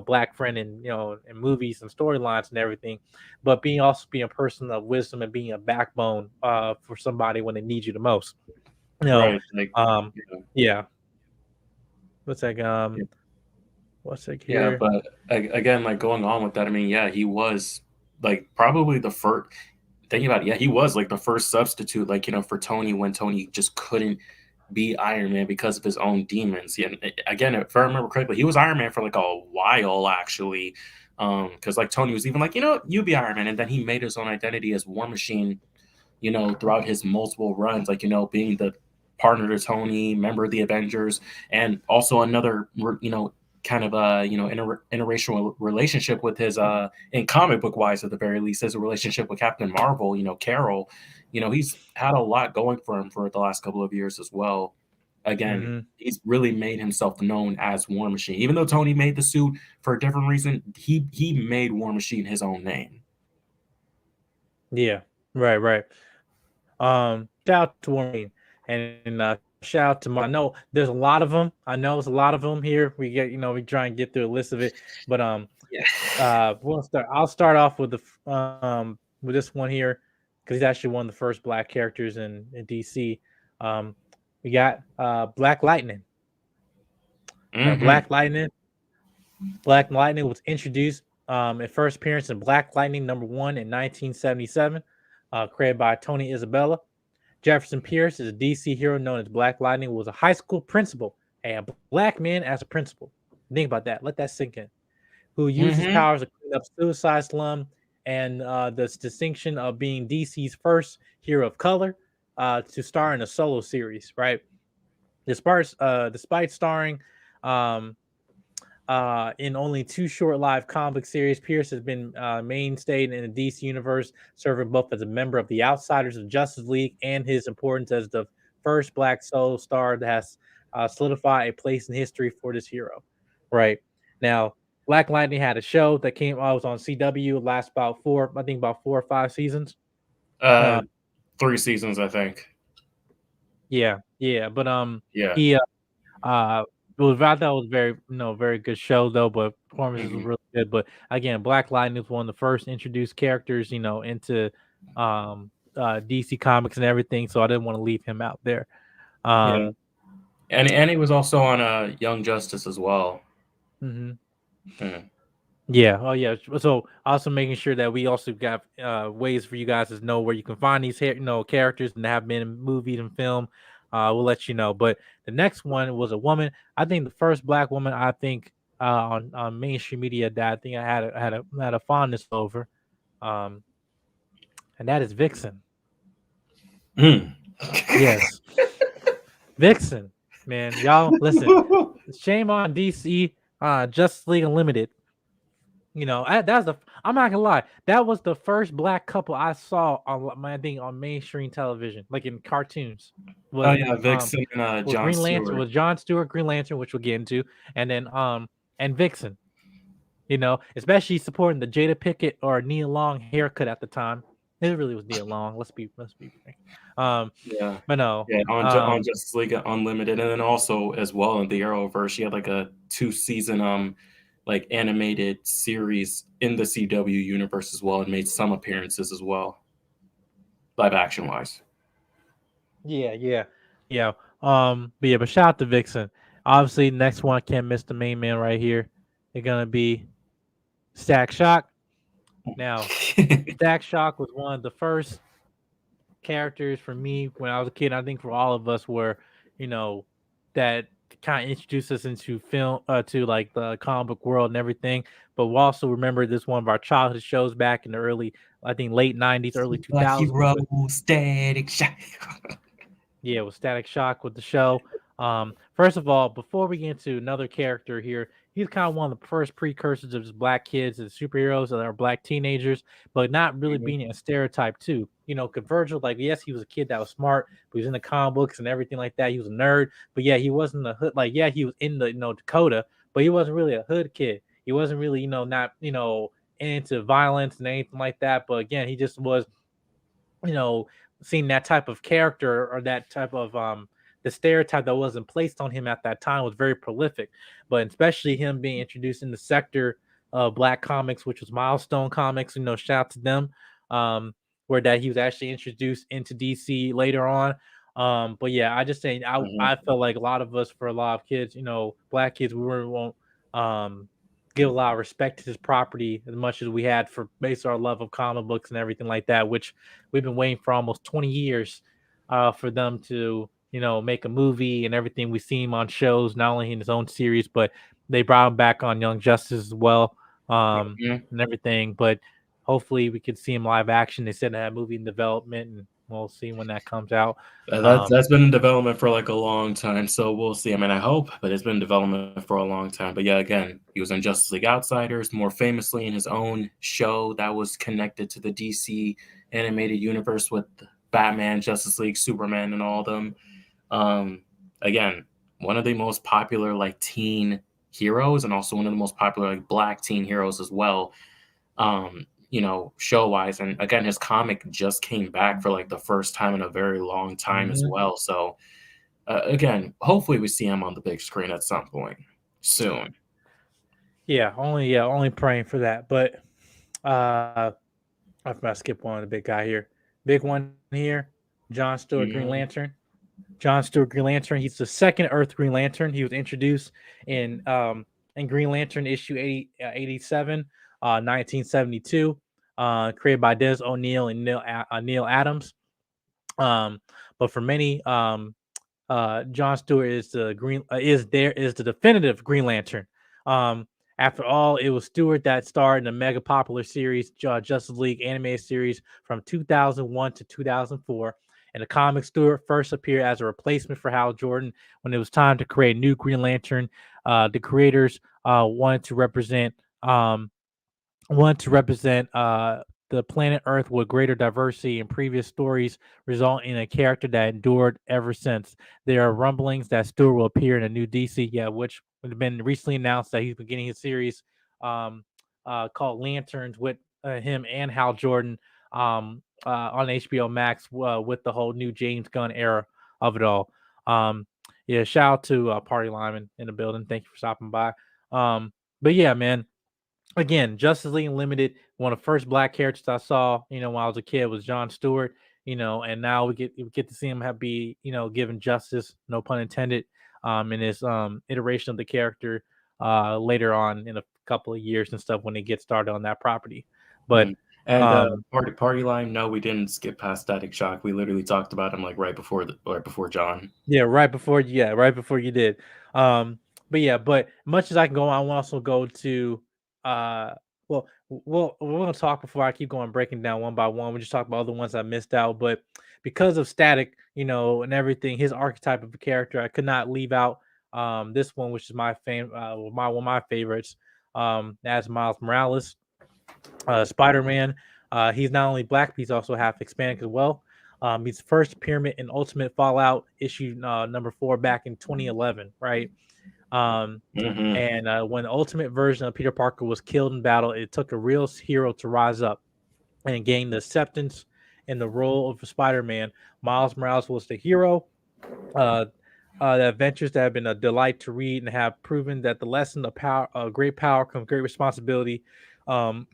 black friend in in movies and storylines and everything, but being a person of wisdom and being a backbone for somebody when they need you the most. You know, Right. Like, um, you know, yeah. What's that? yeah. What's that Yeah, here? but again, like going on with that, I mean, yeah, he was like probably the first. Thinking about it, yeah, he was like the first substitute, like for Tony when Tony just couldn't be Iron Man because of his own demons. Yeah, and again, if I remember correctly, he was Iron Man for like a while actually, because like Tony was even like, you be Iron Man, and then he made his own identity as War Machine, throughout his multiple runs, like being the partner to Tony, member of the Avengers, and also another, kind of a interracial relationship with his in comic book wise at the very least, his relationship with Captain Marvel, Carol. He's had a lot going for him for the last couple of years as well. Again, Hmm. he's really made himself known as War Machine. Even though Tony made the suit for a different reason, he made War Machine his own name. Yeah, right. Shout out to Warren and shout out to Mark. I know there's a lot of them. I know there's a lot of them here. We get, we try and get through a list of it, but Yeah. we'll start. I'll start off with with this one here because he's actually one of the first black characters in DC. Um, we got Black Lightning. Hmm. Black Lightning. Black Lightning was introduced at first appearance in Black Lightning #1 in 1977, created by Tony Isabella. Jefferson Pierce is a DC hero known as Black Lightning, was a high school principal, a black man as a principal. Think about that. Let that sink in. Who used his Hmm. powers to clean up Suicide Slum and the distinction of being DC's first hero of color to star in a solo series, right? Despite starring um, in only two short-lived comic series, Pierce has been mainstay in the DC universe, serving both as a member of the Outsiders of Justice League and his importance as the first Black solo star that has solidified a place in history for this hero. Right now, Black Lightning had a show that came out was on CW, last I think about 4 or 5 seasons. Uh, Uh, 3 seasons, I think. yeah, but Yeah. he uh, I thought it was very, very good show though, but performances was Hmm. really good. But again, Black Lightning was one of the first introduced characters, into DC Comics and everything. So I didn't want to leave him out there. Yeah. Um, And he was also on Young Justice as well. mhm. Mm. Yeah. Oh, yeah. So also making sure that we also got ways for you guys to know where you can find these characters and have been in movies and film. We'll let you know. But the next one was a woman. I think the first black woman I think on mainstream media that I think I had a fondness over, um, and that is Vixen. Mm. Yes, Vixen. Man, y'all listen. Shame on DC. Justice League Unlimited. That's the. I'm not gonna lie. That was the first black couple I saw on I think on mainstream television, like in cartoons. Oh Was yeah, Vixen and was John Green Lantern Stewart. was John Stewart, Green Lantern, which we'll get into, and then and Vixen. Especially supporting the Jada Pickett or Nia Long haircut at the time. It really was Nia Long. Let's be frank. Um, Yeah. but no. Yeah, on Justice League Unlimited, and then also as well in the Arrowverse, she had like a 2 season like animated series in the CW universe as well, and made some appearances as well, live action wise. Yeah. But shout out to Vixen. Obviously, next one I can't miss the main man right here. They're gonna be Stack Shock. Now, Stack Shock was one of the first characters for me when I was a kid. I think for all of us were, you know, that kind of introduced us into film, to like the comic book world and everything. But we also remember this one of our childhood shows back in the early, I think late '90s, early 2000s. Superhero Static Shock. Yeah, with Static Shock with the show. First of all, before we get into another character here, he's kind of one of the first precursors of just black kids and superheroes that are black teenagers, but not really Mhm. being a stereotype too. Because Virgil, like, yes, he was a kid that was smart, but he was in the comic books and everything like that. He was a nerd, but yeah, he wasn't a hood. Like, yeah, he was in the Dakota, but he wasn't really a hood kid. He wasn't really not into violence and anything like that. But again, he just was you know, seeing that type of character or that type of the stereotype that wasn't placed on him at that time was very prolific. But especially him being introduced in the sector of Black Comics, which was Milestone Comics, shout out to them. Where that he was actually introduced into DC later on. But yeah, I just saying I Mhm. felt like a lot of us, for a lot of kids, black kids, we really won't give a lot of respect to his property as much as we had for based our love of comic books and everything like that, which we've been waiting for almost 20 years for them to make a movie and everything. We've seen him on shows, not only in his own series, but they brought him back on Young Justice as well, Mhm. and everything. But hopefully we could see him live action. They said they had a movie in development, and we'll see when that comes out. That's been in development for like a long time, so we'll see. I mean, I hope, but it's been in development for a long time. But yeah, again, he was in Justice League Outsiders, more famously in his own show that was connected to the DC animated universe with Batman, Justice League, Superman, and all of them. Um, Again, one of the most popular like teen heroes, and also one of the most popular like black teen heroes as well. Show wise. And again, his comic just came back for like the first time in a very long time as Mhm. well. So again, hopefully we see him on the big screen at some point soon. Yeah, only praying for that. But uh I'm gonna skip one of the big guy here. Big one here, John Stewart, Green Mhm. Lantern. John Stewart Green Lantern. He's the second Earth Green Lantern. He was introduced in Green Lantern issue 87, 1972, created by Des O'Neill and Neil Adams. Um, but for many, John Stewart is the definitive Green Lantern. Um, After all, it was Stewart that starred in the mega popular series Justice League animated series from 2001 to 2004. And the comic, Stewart first appeared as a replacement for Hal Jordan when it was time to create a new Green Lantern. The creators um, wanted to represent the planet Earth with greater diversity in previous stories, resulting in a character that endured ever since. There are rumblings that Stewart will appear in a new DC, which would have been recently announced that he's beginning his series um, called Lanterns with him and Hal Jordan on HBO Max with the whole new James Gunn era of it all. Yeah, shout out to Party Lyman in the building. Thank you for stopping by. But yeah, man, again, Justice League Unlimited, one of the first black characters I saw, when I was a kid was John Stewart, and now we get to see him be, given justice, no pun intended, in this iteration of the character later on in a couple of years and stuff when they get started on that property. But Mm. And um party line, no, we didn't skip past Static Shock. We literally talked about him like right before John. right before you did. Um, but much as I can go, I want to also go to uh we're gonna talk before I keep going breaking down one by one. We just talk about other ones I missed out, but because of Static, and everything, his archetype of a character, I could not leave out this one, which is my one of my favorites. As Miles Morales, Spider-Man. He's not only black, but he's also half Hispanic as well. He's first appearance in Ultimate Fallout issue number 4 back in 2011, right? Um, Hmm. and when the ultimate version of Peter Parker was killed in battle, it took a real hero to rise up and gain the acceptance in the role of Spider-Man. Miles Morales was the hero. Uh, the adventures that have been a delight to read and have proven that the lesson of power, great power comes great responsibility. Um,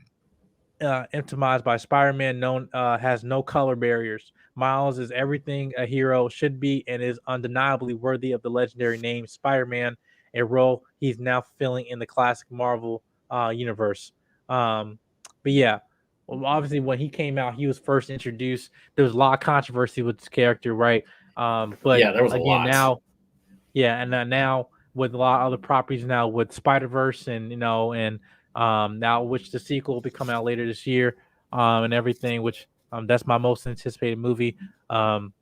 Epitomized by Spider-Man, known has no color barriers. Miles is everything a hero should be and is undeniably worthy of the legendary name Spider-Man, a role he's now filling in the classic Marvel universe. Um, but yeah, well, obviously when he came out, he was first introduced. There was a lot of controversy with this character, right? But Yeah, there was a again, lot. now yeah, and now with a lot of other properties now with Spider Verse and now which the sequel will be coming out later this year and everything, which that's my most anticipated movie. Um,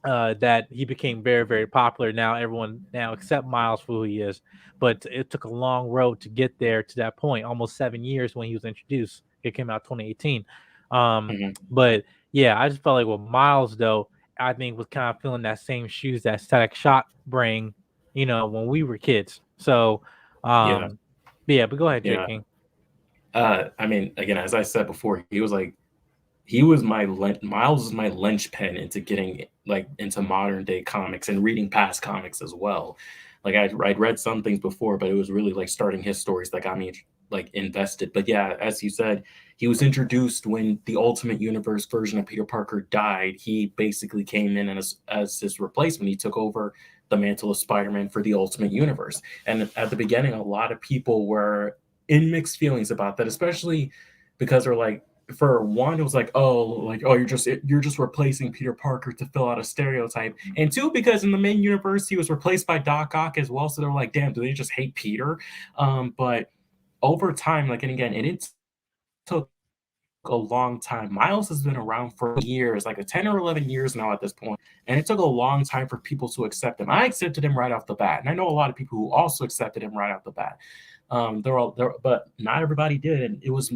that he became very, very popular. Now everyone now accept Miles for who he is, but it took a long road to get there to that point. Almost 7 years when he was introduced. It came out 2018. Mhm. But yeah, I just felt like with Miles though, I think was kind of feeling that same shoes that Static Shock bring, when we were kids. So, Yeah, yeah. But go ahead, J yeah. King. I mean, again, as I said before, he was Miles is my linchpin into getting like into modern day comics and reading past comics as well. Like I'd read some things before, but it was really like starting his stories that got me like invested. But yeah, as you said, he was introduced when the Ultimate Universe version of Peter Parker died. He basically came in as his replacement. He took over the mantle of Spider-Man for the Ultimate Universe. And at the beginning, a lot of people were in mixed feelings about that, especially because they're like, for one, it was like, oh, you're just replacing Peter Parker to fill out a stereotype, and two, because in the main universe he was replaced by Doc Ock as well, so they were like, damn, do they just hate Peter? But over time, like, and again, and it took a long time. Miles has been around for years, like a 10 or 11 years now at this point, and it took a long time for people to accept him. I accepted him right off the bat, and I know a lot of people who also accepted him right off the bat. They're all there, but not everybody did, and it was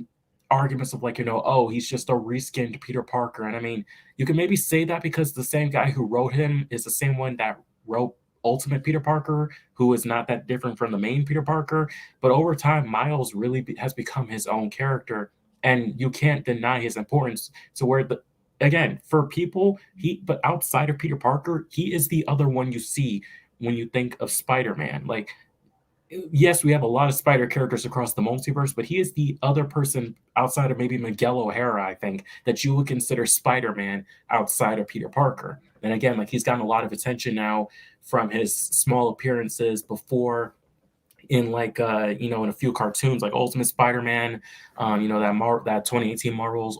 arguments of like, oh, he's just a reskinned Peter Parker. And I mean, you can maybe say that because the same guy who wrote him is the same one that wrote Ultimate Peter Parker, who is not that different from the main Peter Parker. But over time, Miles really has become his own character, and you can't deny his importance to where again, for people, but outside of Peter Parker, he is the other one you see when you think of Spider-Man. Like, yes, we have a lot of Spider characters across the multiverse, but he is the other person outside of maybe Miguel O'Hara, I think, that you would consider Spider-Man outside of Peter Parker. And again, like, he's gotten a lot of attention now from his small appearances before in like in a few cartoons like Ultimate Spider-Man, that 2018 Marvel's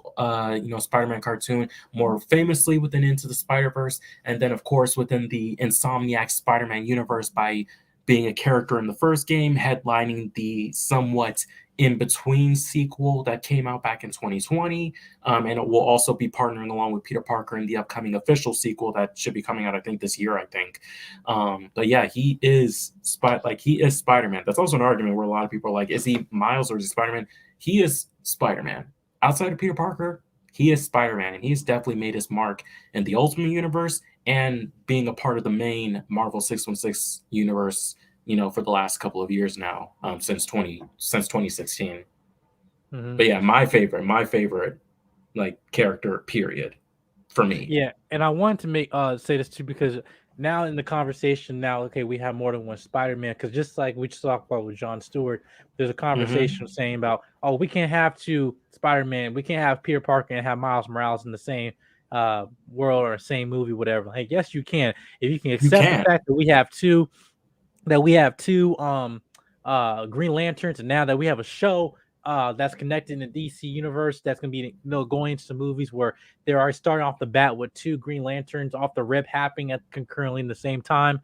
Spider-Man cartoon, more famously within Into the Spider-Verse, and then of course within the Insomniac Spider-Man universe by being a character in the first game, headlining the somewhat in between sequel that came out back in 2020. And it will also be partnering along with Peter Parker in the upcoming official sequel that should be coming out, I think, this year, I think. But yeah, he is Spider-Man. That's also an argument where a lot of people are like, is he Miles or is he Spider-Man? He is Spider-Man. Outside of Peter Parker, he is Spider-Man, and he's definitely made his mark in the Ultimate Universe and being a part of the main Marvel 616 universe, for the last couple of years now, since 2016. Mm-hmm. But yeah, my favorite like character, period, for me. Yeah, and I wanted to make say this too because now in the conversation now, okay, we have more than one Spider-Man because just like we just talked about with John Stewart, there's a conversation saying about, oh, we can't have two Spider-Man, we can't have Peter Parker and have Miles Morales in the same world or same movie, whatever. Like, yes, you can if you can You accept the can. fact that we have two Green Lanterns, and now that we have a show that's connected in the DC universe that's going to be going into the movies where they are starting off the bat with two Green Lanterns off the rip happening at concurrently in the same time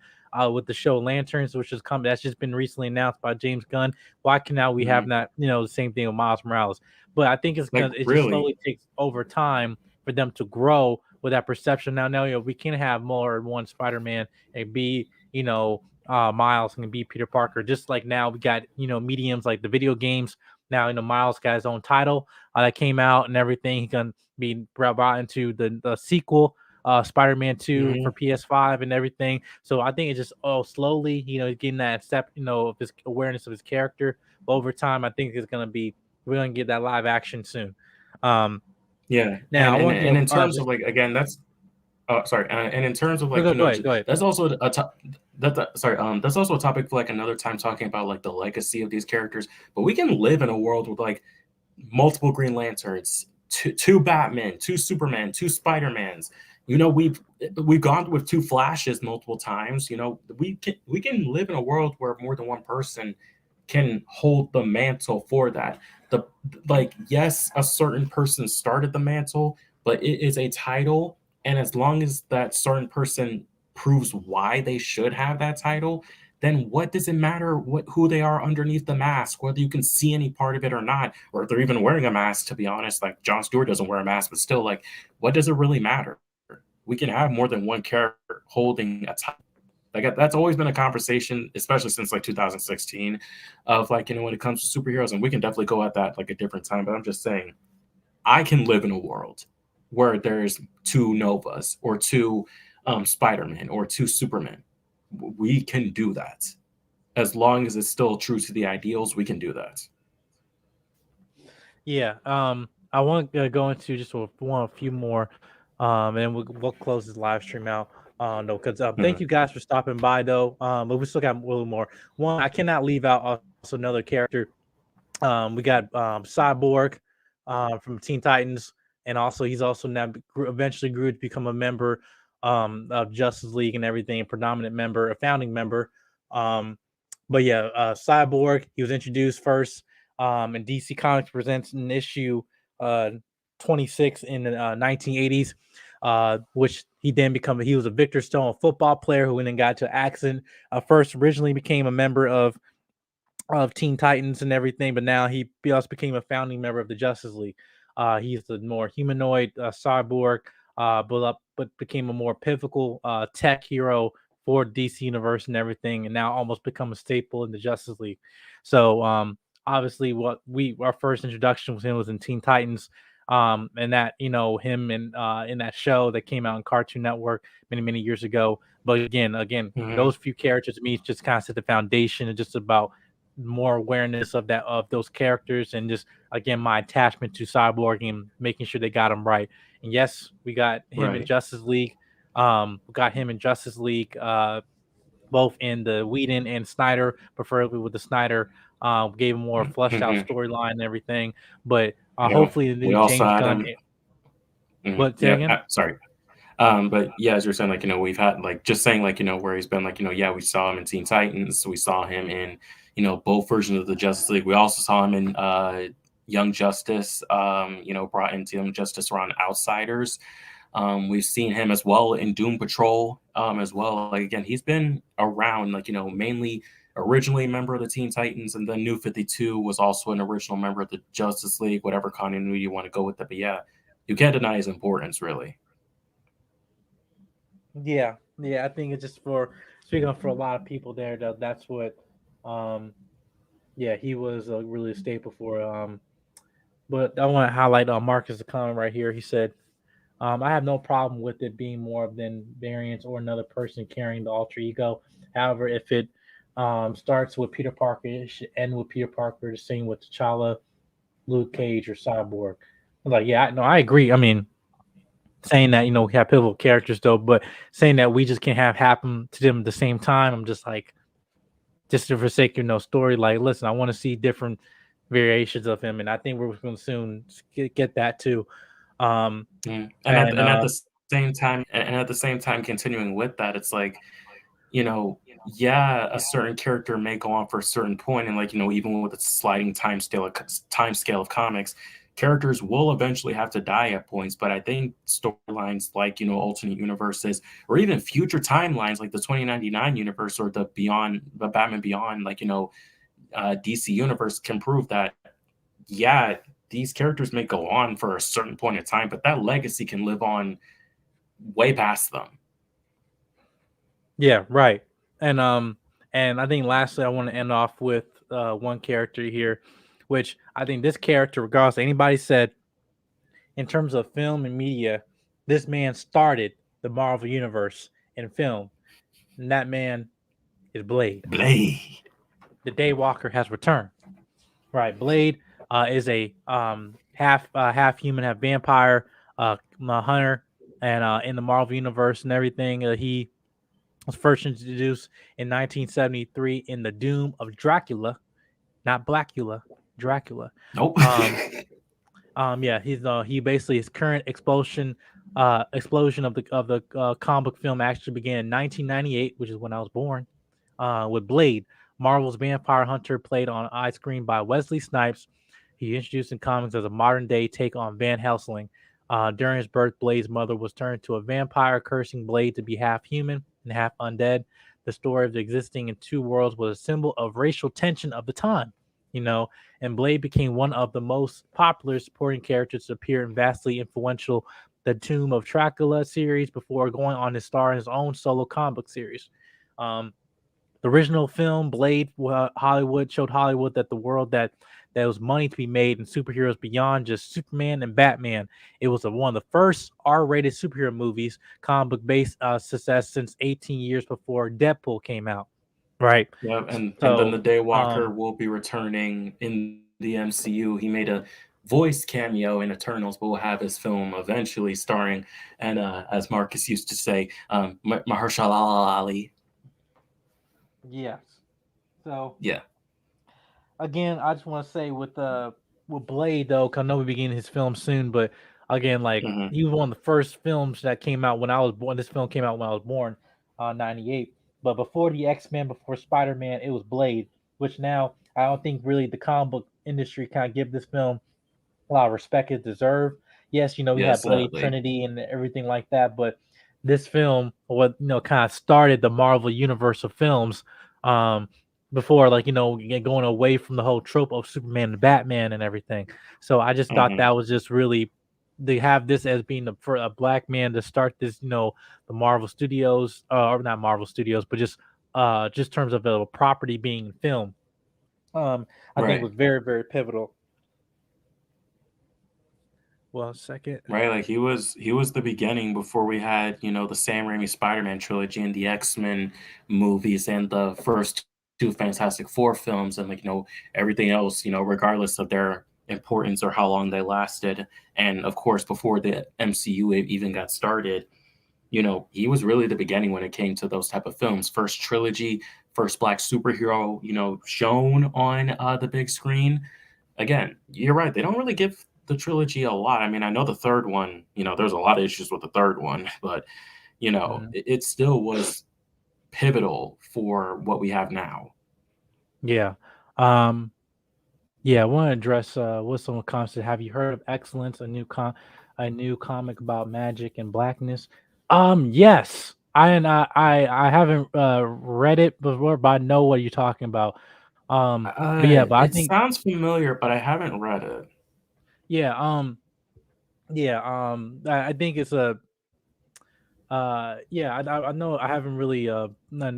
with the show Lanterns, which is coming. That's just been recently announced by James Gunn. Why can now we have not the same thing with Miles Morales? But I think it's because Like, it just really? slowly takes over time for them to grow with that perception. Now we can have more than one Spider-Man and be Miles can be Peter Parker. Just like now we got mediums like the video games. Now Miles got his own title that came out and everything. He can be brought into the sequel, Spider-Man 2 for PS5 and everything. So I think it's just slowly getting that step of his awareness of his character. But over time, I think we're gonna get that live action soon. Yeah, Now I want and in terms of like, again, that's sorry, and in terms of like, go ahead. that's also that's also a topic for like another time, talking about like the legacy of these characters. But we can live in a world with like multiple Green Lanterns, two Batman, two Superman, two Spider-Mans. We've gone with two Flashes multiple times. We can live in a world where more than one person can hold the mantle for that. Yes, a certain person started the mantle, but it is a title, and as long as that certain person proves why they should have that title, then what does it matter who they are underneath the mask, whether you can see any part of it or not, or if they're even wearing a mask, to be honest. Like, Jon Stewart doesn't wear a mask, but still, like, what does it really matter? we can have more than one character holding a title. Like that's always been a conversation, especially since like 2016, of like, you know, when it comes to superheroes, and we can definitely go at that like a different time. But I'm just saying, I can live in a world where there's two Novas or two Spider-Man or two Supermen. We can do that as long as it's still true to the ideals. We can do that. Yeah. I want to go into just a few more, and we'll close this live stream out. No, because thank Mhm. you guys for stopping by though. But we still got a little more. One, I cannot leave out also another character. We got Cyborg from Teen Titans, and also he's also now eventually grew to become a member of Justice League and everything, a predominant member, a founding member. But yeah, Cyborg, he was introduced first, and DC Comics presents an issue uh, 26 in the 1980s, which he was a Victor Stone football player who then got to accident. First, originally became a member of Teen Titans and everything, but now he also became a founding member of the Justice League. He's the more humanoid cyborg, but became a more pivotal tech hero for DC Universe and everything, and now almost become a staple in the Justice League. So obviously, our first introduction with him was in Teen Titans. And that, you know, him in that show that came out on Cartoon Network many years ago. But again, Mhm. those few characters to me just kind of set the foundation and just about more awareness of those characters, and just again my attachment to Cyborg and making sure they got him right. And yes, we got him in Right. Justice League. Both in the Whedon and Snyder, preferably with the Snyder. Gave him more fleshed out Mhm. storyline and everything. But Yeah. hopefully the We new also James had Gunn. him. What, say Yeah. again? Sorry. But yeah, as you're saying, like, you know, we've had like just saying like, you know, where he's been like, you know, yeah, we saw him in Teen Titans, we saw him in, you know, both versions of the Justice League. We also saw him in Young Justice, you know, brought into Young Justice around Outsiders. We've seen him as well in Doom Patrol, as well. Like again, he's been around, like, you know, mainly originally a member of the Teen Titans, and then New 52 was also an original member of the Justice League, whatever continuity you want to go with it. But yeah, you can't deny his importance, really. Yeah, I think it's just for speaking for a lot of people there. That's what, um, yeah, he was really a staple for. But I want to highlight Marcus' comment right here. He said, I have no problem with it being more than variants or another person carrying the alter ego. However, if it starts with Peter Parker, it should end with Peter Parker, the same with T'Challa, Luke Cage, or Cyborg. I'm like, yeah, no, I agree. I mean, saying that, you know, we have pivotal characters though, but saying that we just can't have happen to them at the same time, I'm just like, just to forsake, you know, story. Like, listen, I want to see different variations of him, and I think we're going to soon get that too. Um, And and at the same time, and at the same time, continuing with that, it's like, you know, yeah, a certain character may go on for a certain point, and like, you know, even with a sliding time scale of comics, characters will eventually have to die at points. But I think storylines like, you know, alternate universes or even future timelines like the 2099 universe or the Batman Beyond, like, you know, DC universe can prove that, yeah, these characters may go on for a certain point in time, but that legacy can live on way past them. yeah, right. And and I think lastly I want to end off with one character here, which I think this character, regardless of anybody said, in terms of film and media, this man started the Marvel universe in film. And that man is Blade. Blade. The Daywalker has returned. Right. Blade is a half human, half vampire hunter, and in the Marvel universe and everything, he was first introduced in 1973 in the Doom of Dracula, not Blackula, Dracula. Nope. Um, yeah, he basically his current explosion of the comic book film actually began in 1998, which is when I was born. With Blade, Marvel's vampire hunter, played on screen by Wesley Snipes. He introduced in comics as a modern day take on Van Helsing. During his birth, Blade's mother was turned to a vampire, cursing Blade to be half human and half undead. The story of the existing in two worlds was a symbol of racial tension of the time, you know, and Blade became one of the most popular supporting characters to appear in vastly influential the Tomb of Dracula series before going on to star in his own solo comic book series. Um, the original film Blade Hollywood showed Hollywood that the world that was money to be made in superheroes beyond just Superman and Batman. It was one of the first R-rated superhero movies, comic book based success since 18 years before Deadpool came out. Right. Yeah, and then the So Daywalker will be returning in the MCU. He made a voice cameo in Eternals, but will have his film eventually starring, and as Marcus used to say, Mahershala Ali. yes. So Yeah. again, I just want to say with Blade though, 'cause I know we're beginning his film soon, but again, like Hmm. he was one of the first films that came out when I was born. This film came out when I was born, '98. But before the X-Men, before Spider-Man, it was Blade, which now I don't think really the comic book industry kind of give this film a lot of respect it deserved. Yes, we Yeah, had Blade sadly. Trinity and everything like that, but this film, what kind of started the Marvel universe of films, um, before going away from the whole trope of Superman and Batman and everything. So I just thought Hmm. that was just really they have this as being for a black man to start this, the Marvel Studios, or not Marvel Studios, but just terms of a property being film. I think Right. was very very pivotal. One second. Right, like he was the beginning before we had, the Sam Raimi Spider-Man trilogy and the X-Men movies and the first two Fantastic Four films and everything else, regardless of their importance or how long they lasted. And of course, before the MCU even got started, he was really the beginning when it came to those type of films. First trilogy, first black superhero, shown on the big screen. Again, you're right. They don't really give the trilogy a lot. I mean, I know the third one, there's a lot of issues with the third one, but Mhm. it still was pivotal for what we have now. Yeah. Um, yeah, I want to address what someone commented. Have you heard of Excellence, a new comic about magic and blackness? Yes. I haven't read it before, but I know what you're talking about. But yeah, but I It think sounds familiar, but I haven't read it. yeah, yeah, I think it's a yeah, I know I haven't really not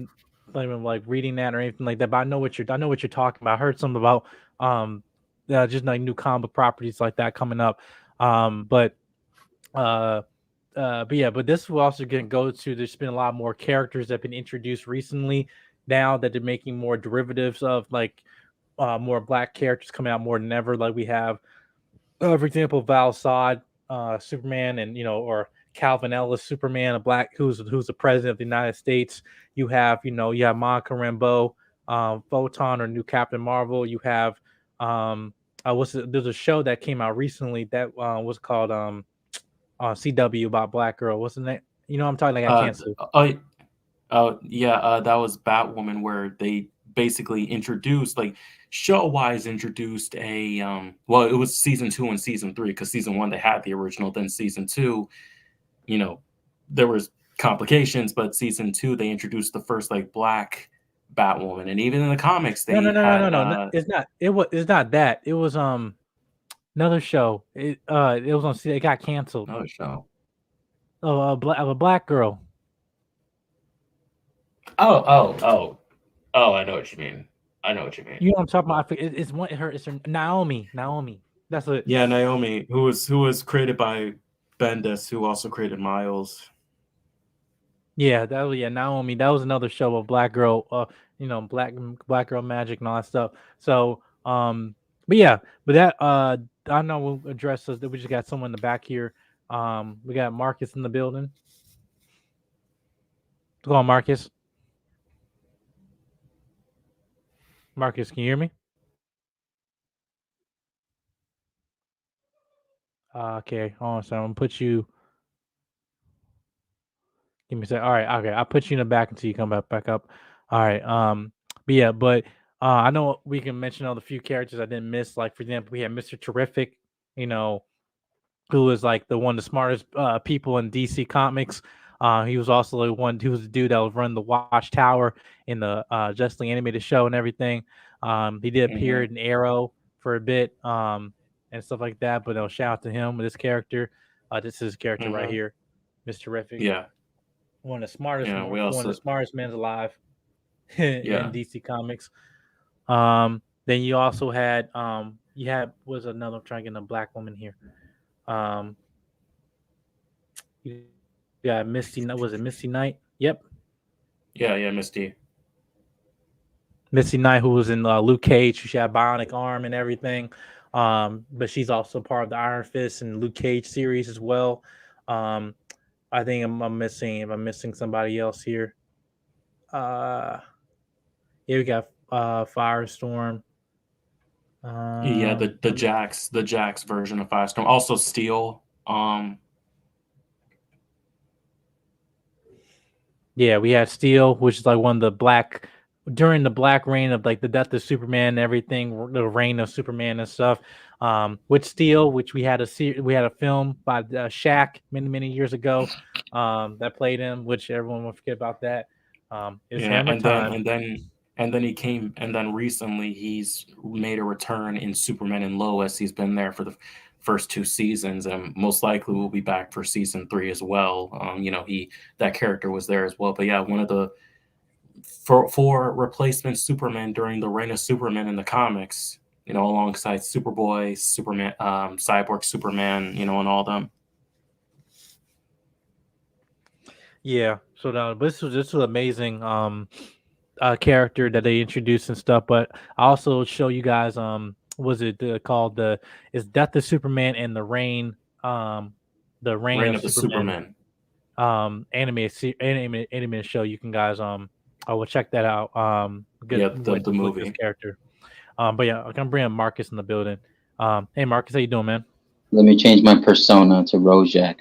even like reading that or anything like that, but I know what you're talking about. I heard something about just like new comic properties like that coming up. But uh but yeah, but this will also gonna go to there's been a lot more characters that have been introduced recently now that they're making more derivatives of like more black characters coming out more than ever. Like we have for example, Val Sod, Superman, and or Calvin Ellis, Superman, a black who's the president of the United States. You have Monica Rambeau, Photon, or new Captain Marvel. You have there's a show that came out recently that was called CW about Black Girl. What's the name? I'm talking like I Uh, can't see. oh, oh yeah, that was Batwoman, where they basically introduced, like, show-wise introduced well, it was season 2 and season 3, because season 1 they had the original, then season 2, you know, there was complications, but season 2 they introduced the first like black Batwoman, and even in the comics No, no, they no, no, had no, no. It's not. It's not that. It was another show. It was on. It got canceled. another show. Of a black girl. Oh, oh, oh, oh! I know what you mean. I know what you mean. You know what I'm talking about? It's one. It's her Naomi. Naomi. That's what. Yeah, Naomi, who was created by Bendis, who also created Miles. Yeah, that was Naomi. That was another show of black girl. Black girl magic and all that stuff. So but yeah, but that I know we'll address this. We just got someone in the back here. We got Marcus in the building. Go on, Marcus. Marcus, can you hear me? Okay, hold on. So I'm gonna put you. Give me a sec. All right, okay. I'll put you in the back until you come back up. All right. But yeah, but I know we can mention all the few characters I didn't miss. Like for example, we had Mr. Terrific, you know, who is like the one of the smartest people in DC Comics. He was also the one. He was the dude that was running the Watchtower in the Justly animated show and everything. He did appear Hmm. in Arrow for a bit and stuff like that. But shout out to him with his character. This is his character right Hmm. here, Mr. Terrific, Yeah, yeah. We one of the also, smartest men alive in yeah, DC Comics. Then you also had was another, I'm trying to get a black woman here. Um, you got Misty. Was it Misty Knight? Yep, yeah, Misty. Misty Knight, who was in Luke Cage. She had bionic arm and everything. But she's also part of the Iron Fist and Luke Cage series as well. Um, I think I'm missing. If I'm missing somebody else here, uh, yeah, we got Firestorm. Yeah, Um, the Jax version of Firestorm. Also Steel. Yeah, we had Steel, which is like one of the black during the black reign of like the death of Superman and everything, the reign of Superman and stuff. With Steel, which we had a film by Shaq many years ago, that played him, which everyone will forget about that. It's Yeah, Hammer time. and then he came, and then recently he's made a return in Superman and Lois. He's been there for the first two seasons, and most likely will be back for season 3 as well. That character was there as well. But yeah, one of the for replacement Superman during the reign of Superman in the comics. Alongside Superboy, Superman, Cyborg, Superman, and all them. Yeah, so now this was amazing. Character that they introduced and stuff. But I also show you guys was it called the is Death of Superman and the Reign Reign of of the Superman Superman. Anime show. You can guys I will check that out. Yeah, Good the with this movie. character. But yeah, I'm gonna bring up Marcus in the building. Hey Marcus, how you doing, man? Let me change my persona to Rojak.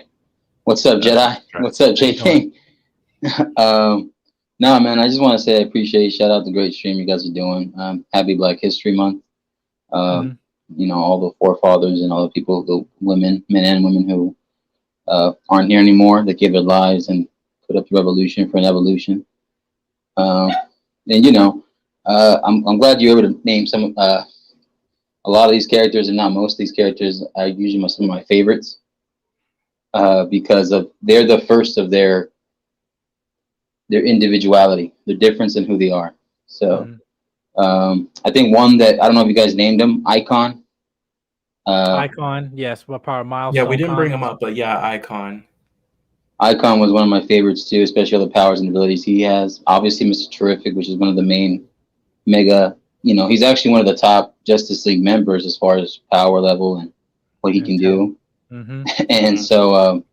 What's up, That's Jedi? right. What's up, How you doing? JK? No, man, I just want to say I appreciate. Shout out the great stream you guys are doing. Happy Black History Month. Uh, Hmm. all the forefathers and all the people, the women, men and women who aren't here anymore, that gave their lives and put up the revolution for an evolution. Um, and I'm glad you're able to name some. A lot of these characters, and not most of these characters, are usually some of my favorites. Because they're the first of their individuality, their difference in who they are. So Hmm. I think one that I don't know if you guys named him, Icon. Icon, yes, what part of Yeah, we Milestone didn't bring him Comics? up, but yeah, Icon. Icon was one of my favorites too, especially all the powers and abilities he has. Obviously, Mr. Terrific, which is one of the main mega. He's actually one of the top Justice League members as far as power level and what he can Intel. do. Mm-hmm. And so,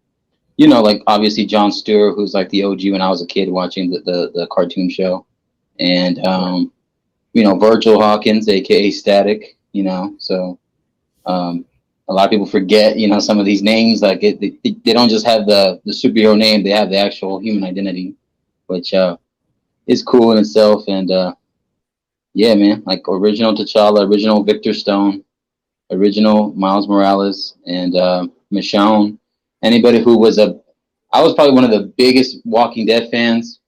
like obviously John Stewart, who's like the OG when I was a kid watching the cartoon show, and Virgil Hawkins, aka Static. So a lot of people forget, some of these names. Like they don't just have the superhero name; they have the actual human identity, which is cool in itself. And yeah, man, like original T'Challa, original Victor Stone, original Miles Morales, and Michonne. Anybody who was I was probably one of the biggest Walking Dead fans,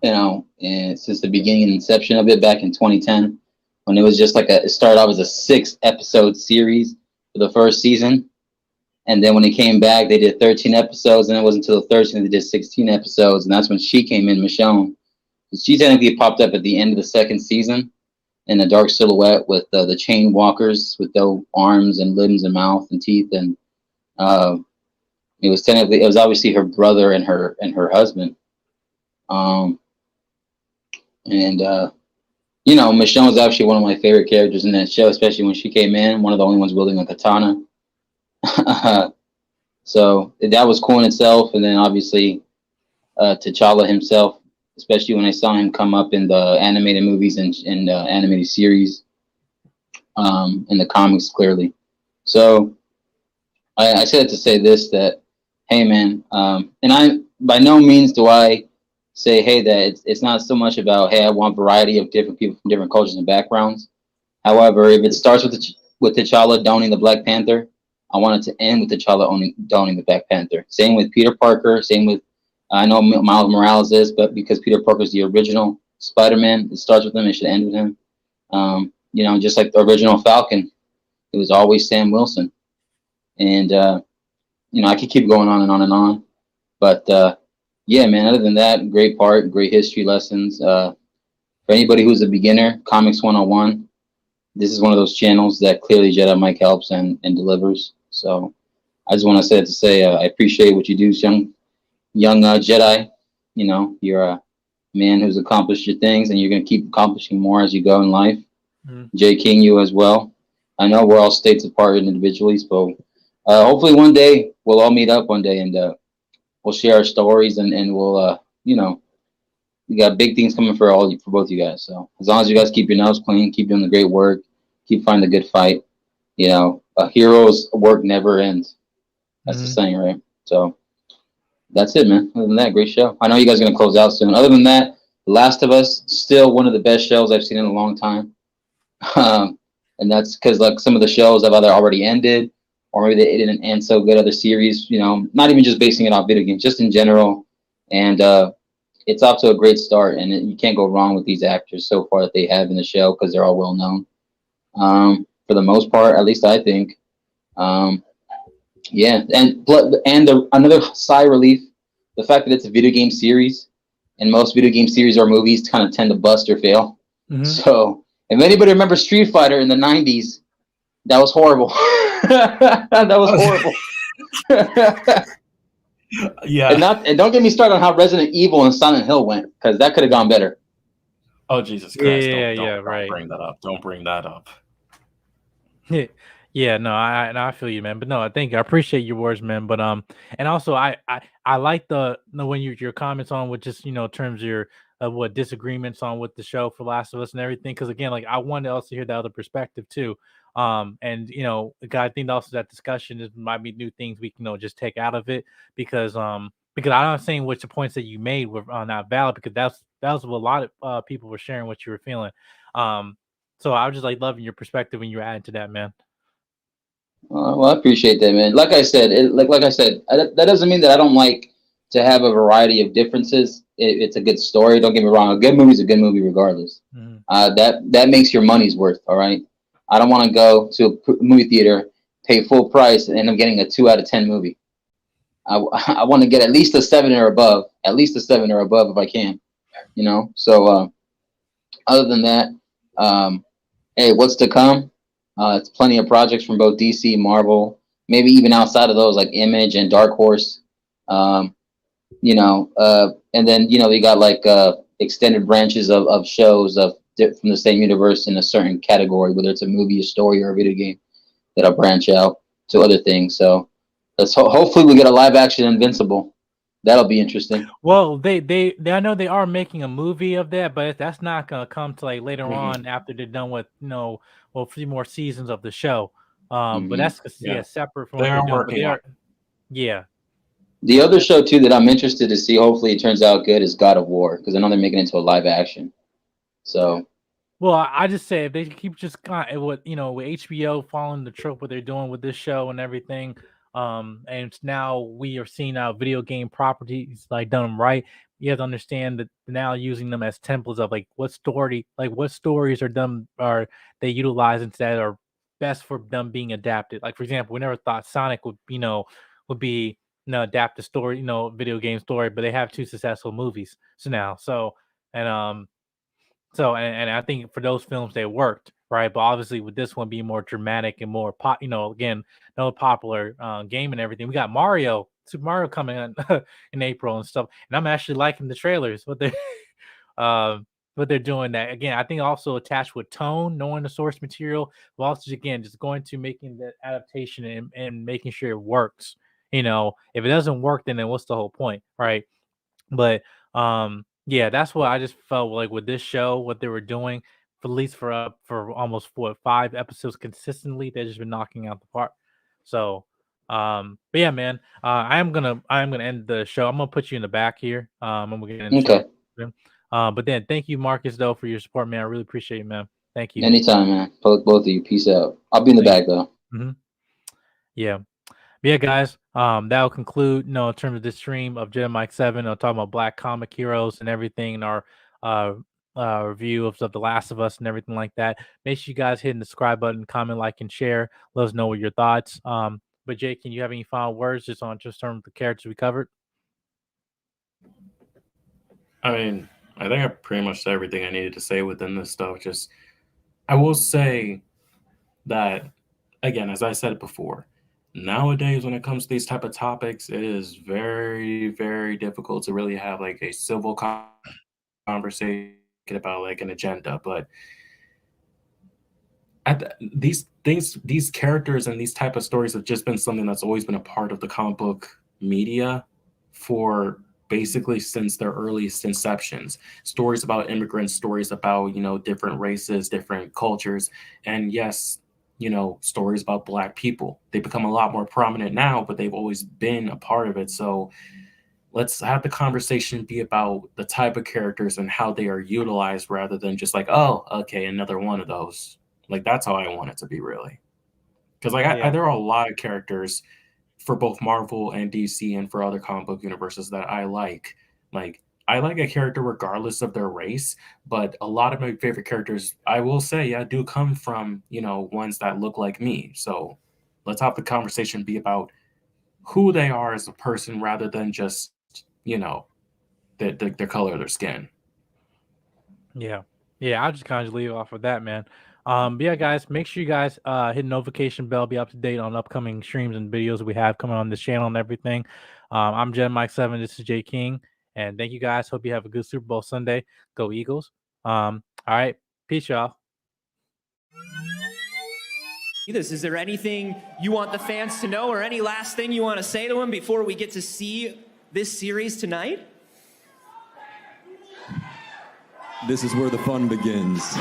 and since the beginning and inception of it back in 2010, when it was just like it started off as a 6-episode series for the first season. And then when it came back, they did 13 episodes, and it wasn't until the 13th they did 16 episodes, and that's when she came in, Michonne. She technically popped up at the end of the second season in a dark silhouette with the chain walkers with no arms and limbs and mouth and teeth, and it was obviously her brother and her husband. Um, and Michonne was actually one of my favorite characters in that show, especially when she came in, one of the only ones wielding a katana. So that was cool in itself. And then obviously T'Challa himself, especially when I saw him come up in the animated movies and animated series, in the comics clearly. So I said it to say this, that, hey man, and I by no means do I say, hey, that it's not so much about, hey, I want variety of different people from different cultures and backgrounds. However, if it starts with T'Challa donning the Black Panther, I want it to end with T'Challa donning the Black Panther. Same with Peter Parker. Same with I know Miles Morales is, but because Peter Parker is the original Spider-Man, it starts with him. It should end with him. Just like the original Falcon, it was always Sam Wilson. And I could keep going on and on and on. But yeah, man. Other than that, great part, great history lessons. For anybody who's a beginner, Comics 101. This is one of those channels that clearly Jedi Mike helps and delivers. So I just want to say I appreciate what you do, young Jedi. You're a man who's accomplished your things, and you're going to keep accomplishing more as you go in life. Jay King, you as well. I know we're all states apart individually, so hopefully one day we'll all meet up one day and we'll share our stories and we'll we got big things coming for both you guys. So as long as you guys keep your nose clean, keep doing the great work, keep finding the good fight, a hero's work never ends. That's the saying, right? So that's it, man. Other than that, great show. I know you guys are gonna close out soon. Other than that, The Last of Us, still one of the best shows I've seen in a long time. And that's because like some of the shows have either already ended or maybe they didn't end so good. Other series, not even just basing it off video games, just in general. And it's off to a great start, and you can't go wrong with these actors so far that they have in the show because they're all well known. For the most part, at least I think. Yeah, and another sigh of relief, the fact that it's a video game series, and most video game series or movies kind of tend to bust or fail. So if anybody remembers Street Fighter in the 90s, that was horrible. That was horrible. Yeah. And don't get me started on how Resident Evil and Silent Hill went, because that could have gone better. Oh, Jesus Christ. Yeah, Don't right. bring that up. Don't bring that up. Yeah, no, I feel you, man. But no, I appreciate your words, man. But and also I like when your comments on with just terms of your what disagreements on with the show for Last of Us and everything. Because again, like I wanted to also hear the other perspective too. And I think also that discussion might be new things we can just take out of it because I'm not saying which the points that you made were not valid because that was what a lot of people were sharing what you were feeling. So I was just like loving your perspective when you were adding to that, man. Well, I appreciate that, man. Like I said, that doesn't mean that I don't like to have a variety of differences. It's a good story. Don't get me wrong. A good movie is a good movie, regardless. That makes your money's worth. All right. I don't want to go to a movie theater, pay full price, and end up getting a 2 out of 10 movie. I want to get at least a 7 or above. At least a 7 or above if I can. So other than that, hey, what's to come? It's plenty of projects from both DC, Marvel, maybe even outside of those like Image and Dark Horse. And then you got like extended branches of shows from the same universe in a certain category, whether it's a movie, a story, or a video game, that'll branch out to other things. So hopefully we get a live action Invincible. That'll be interesting. Well, they I know they are making a movie of that, but that's not gonna come to like later on after they're done with 3 more seasons of the show. But that's separate from what they're doing. Yeah. The other show too that I'm interested to see, hopefully it turns out good, is God of War, because I know they're making it into a live action. So. Well, I just say if they keep just kind of with HBO following the trope what they're doing with this show and everything, and now we are seeing now video game properties like done right. You have to understand that now using them as templates of like what stories are they utilizing that are best for them being adapted. Like for example, we never thought Sonic would be adapt the story, video game story, but they have 2 successful movies. And I think for those films they worked, right? But obviously with this one being more dramatic and more again, no popular game and everything. We got Super Mario coming on in April and stuff. And I'm actually liking the trailers, what they're doing that. Again, I think also attached with tone, knowing the source material, but also again just going to making the adaptation and making sure it works. If it doesn't work, then what's the whole point, right? But yeah, that's what I just felt like with this show, what they were doing for at least for almost 5 episodes consistently. They've just been knocking out the park. So but yeah, man, I am gonna end the show. I'm gonna put you in the back here. And we're getting Okay. But then thank you, Marcus, though, for your support, man. I really appreciate it, man. Thank you. Anytime, man. Both of you. Peace out. I'll be in the back though. Yeah. But yeah, guys, that'll conclude, in terms of this stream of Jedimike7, talking about Black comic heroes and everything, in our review of The Last of Us and everything like that. Make sure you guys hit the subscribe button, comment, like, and share. Let us know what your thoughts. But Jake, can you have any final words just on the characters we covered? I mean, I think I pretty much said everything I needed to say within this stuff. Just, I will say that, again, as I said before, nowadays when it comes to these type of topics, it is very, very difficult to really have like a civil conversation about like an agenda. But these characters and these type of stories have just been something that's always been a part of the comic book media for basically since their earliest inceptions. Stories about immigrants, stories about, different races, different cultures, and yes, stories about Black people. They become a lot more prominent now, but they've always been a part of it. So let's have the conversation be about the type of characters and how they are utilized rather than just like, oh, okay, another one of those. Like, that's how I want it to be, really. Because there are a lot of characters for both Marvel and DC and for other comic book universes that I like. Like, I like a character regardless of their race, but a lot of my favorite characters, I will say, do come from, ones that look like me. So let's have the conversation be about who they are as a person rather than just, the color of their skin. Yeah. Yeah, I'll just kind of leave off with that, man. But yeah, guys, make sure you guys hit the notification bell, be up to date on upcoming streams and videos we have coming on this channel and everything. I'm Jedimike7. This is Jay King. And thank you guys. Hope you have a good Super Bowl Sunday. Go Eagles. All right. Peace, y'all. Is there anything you want the fans to know or any last thing you want to say to them before we get to see this series tonight? This is where the fun begins.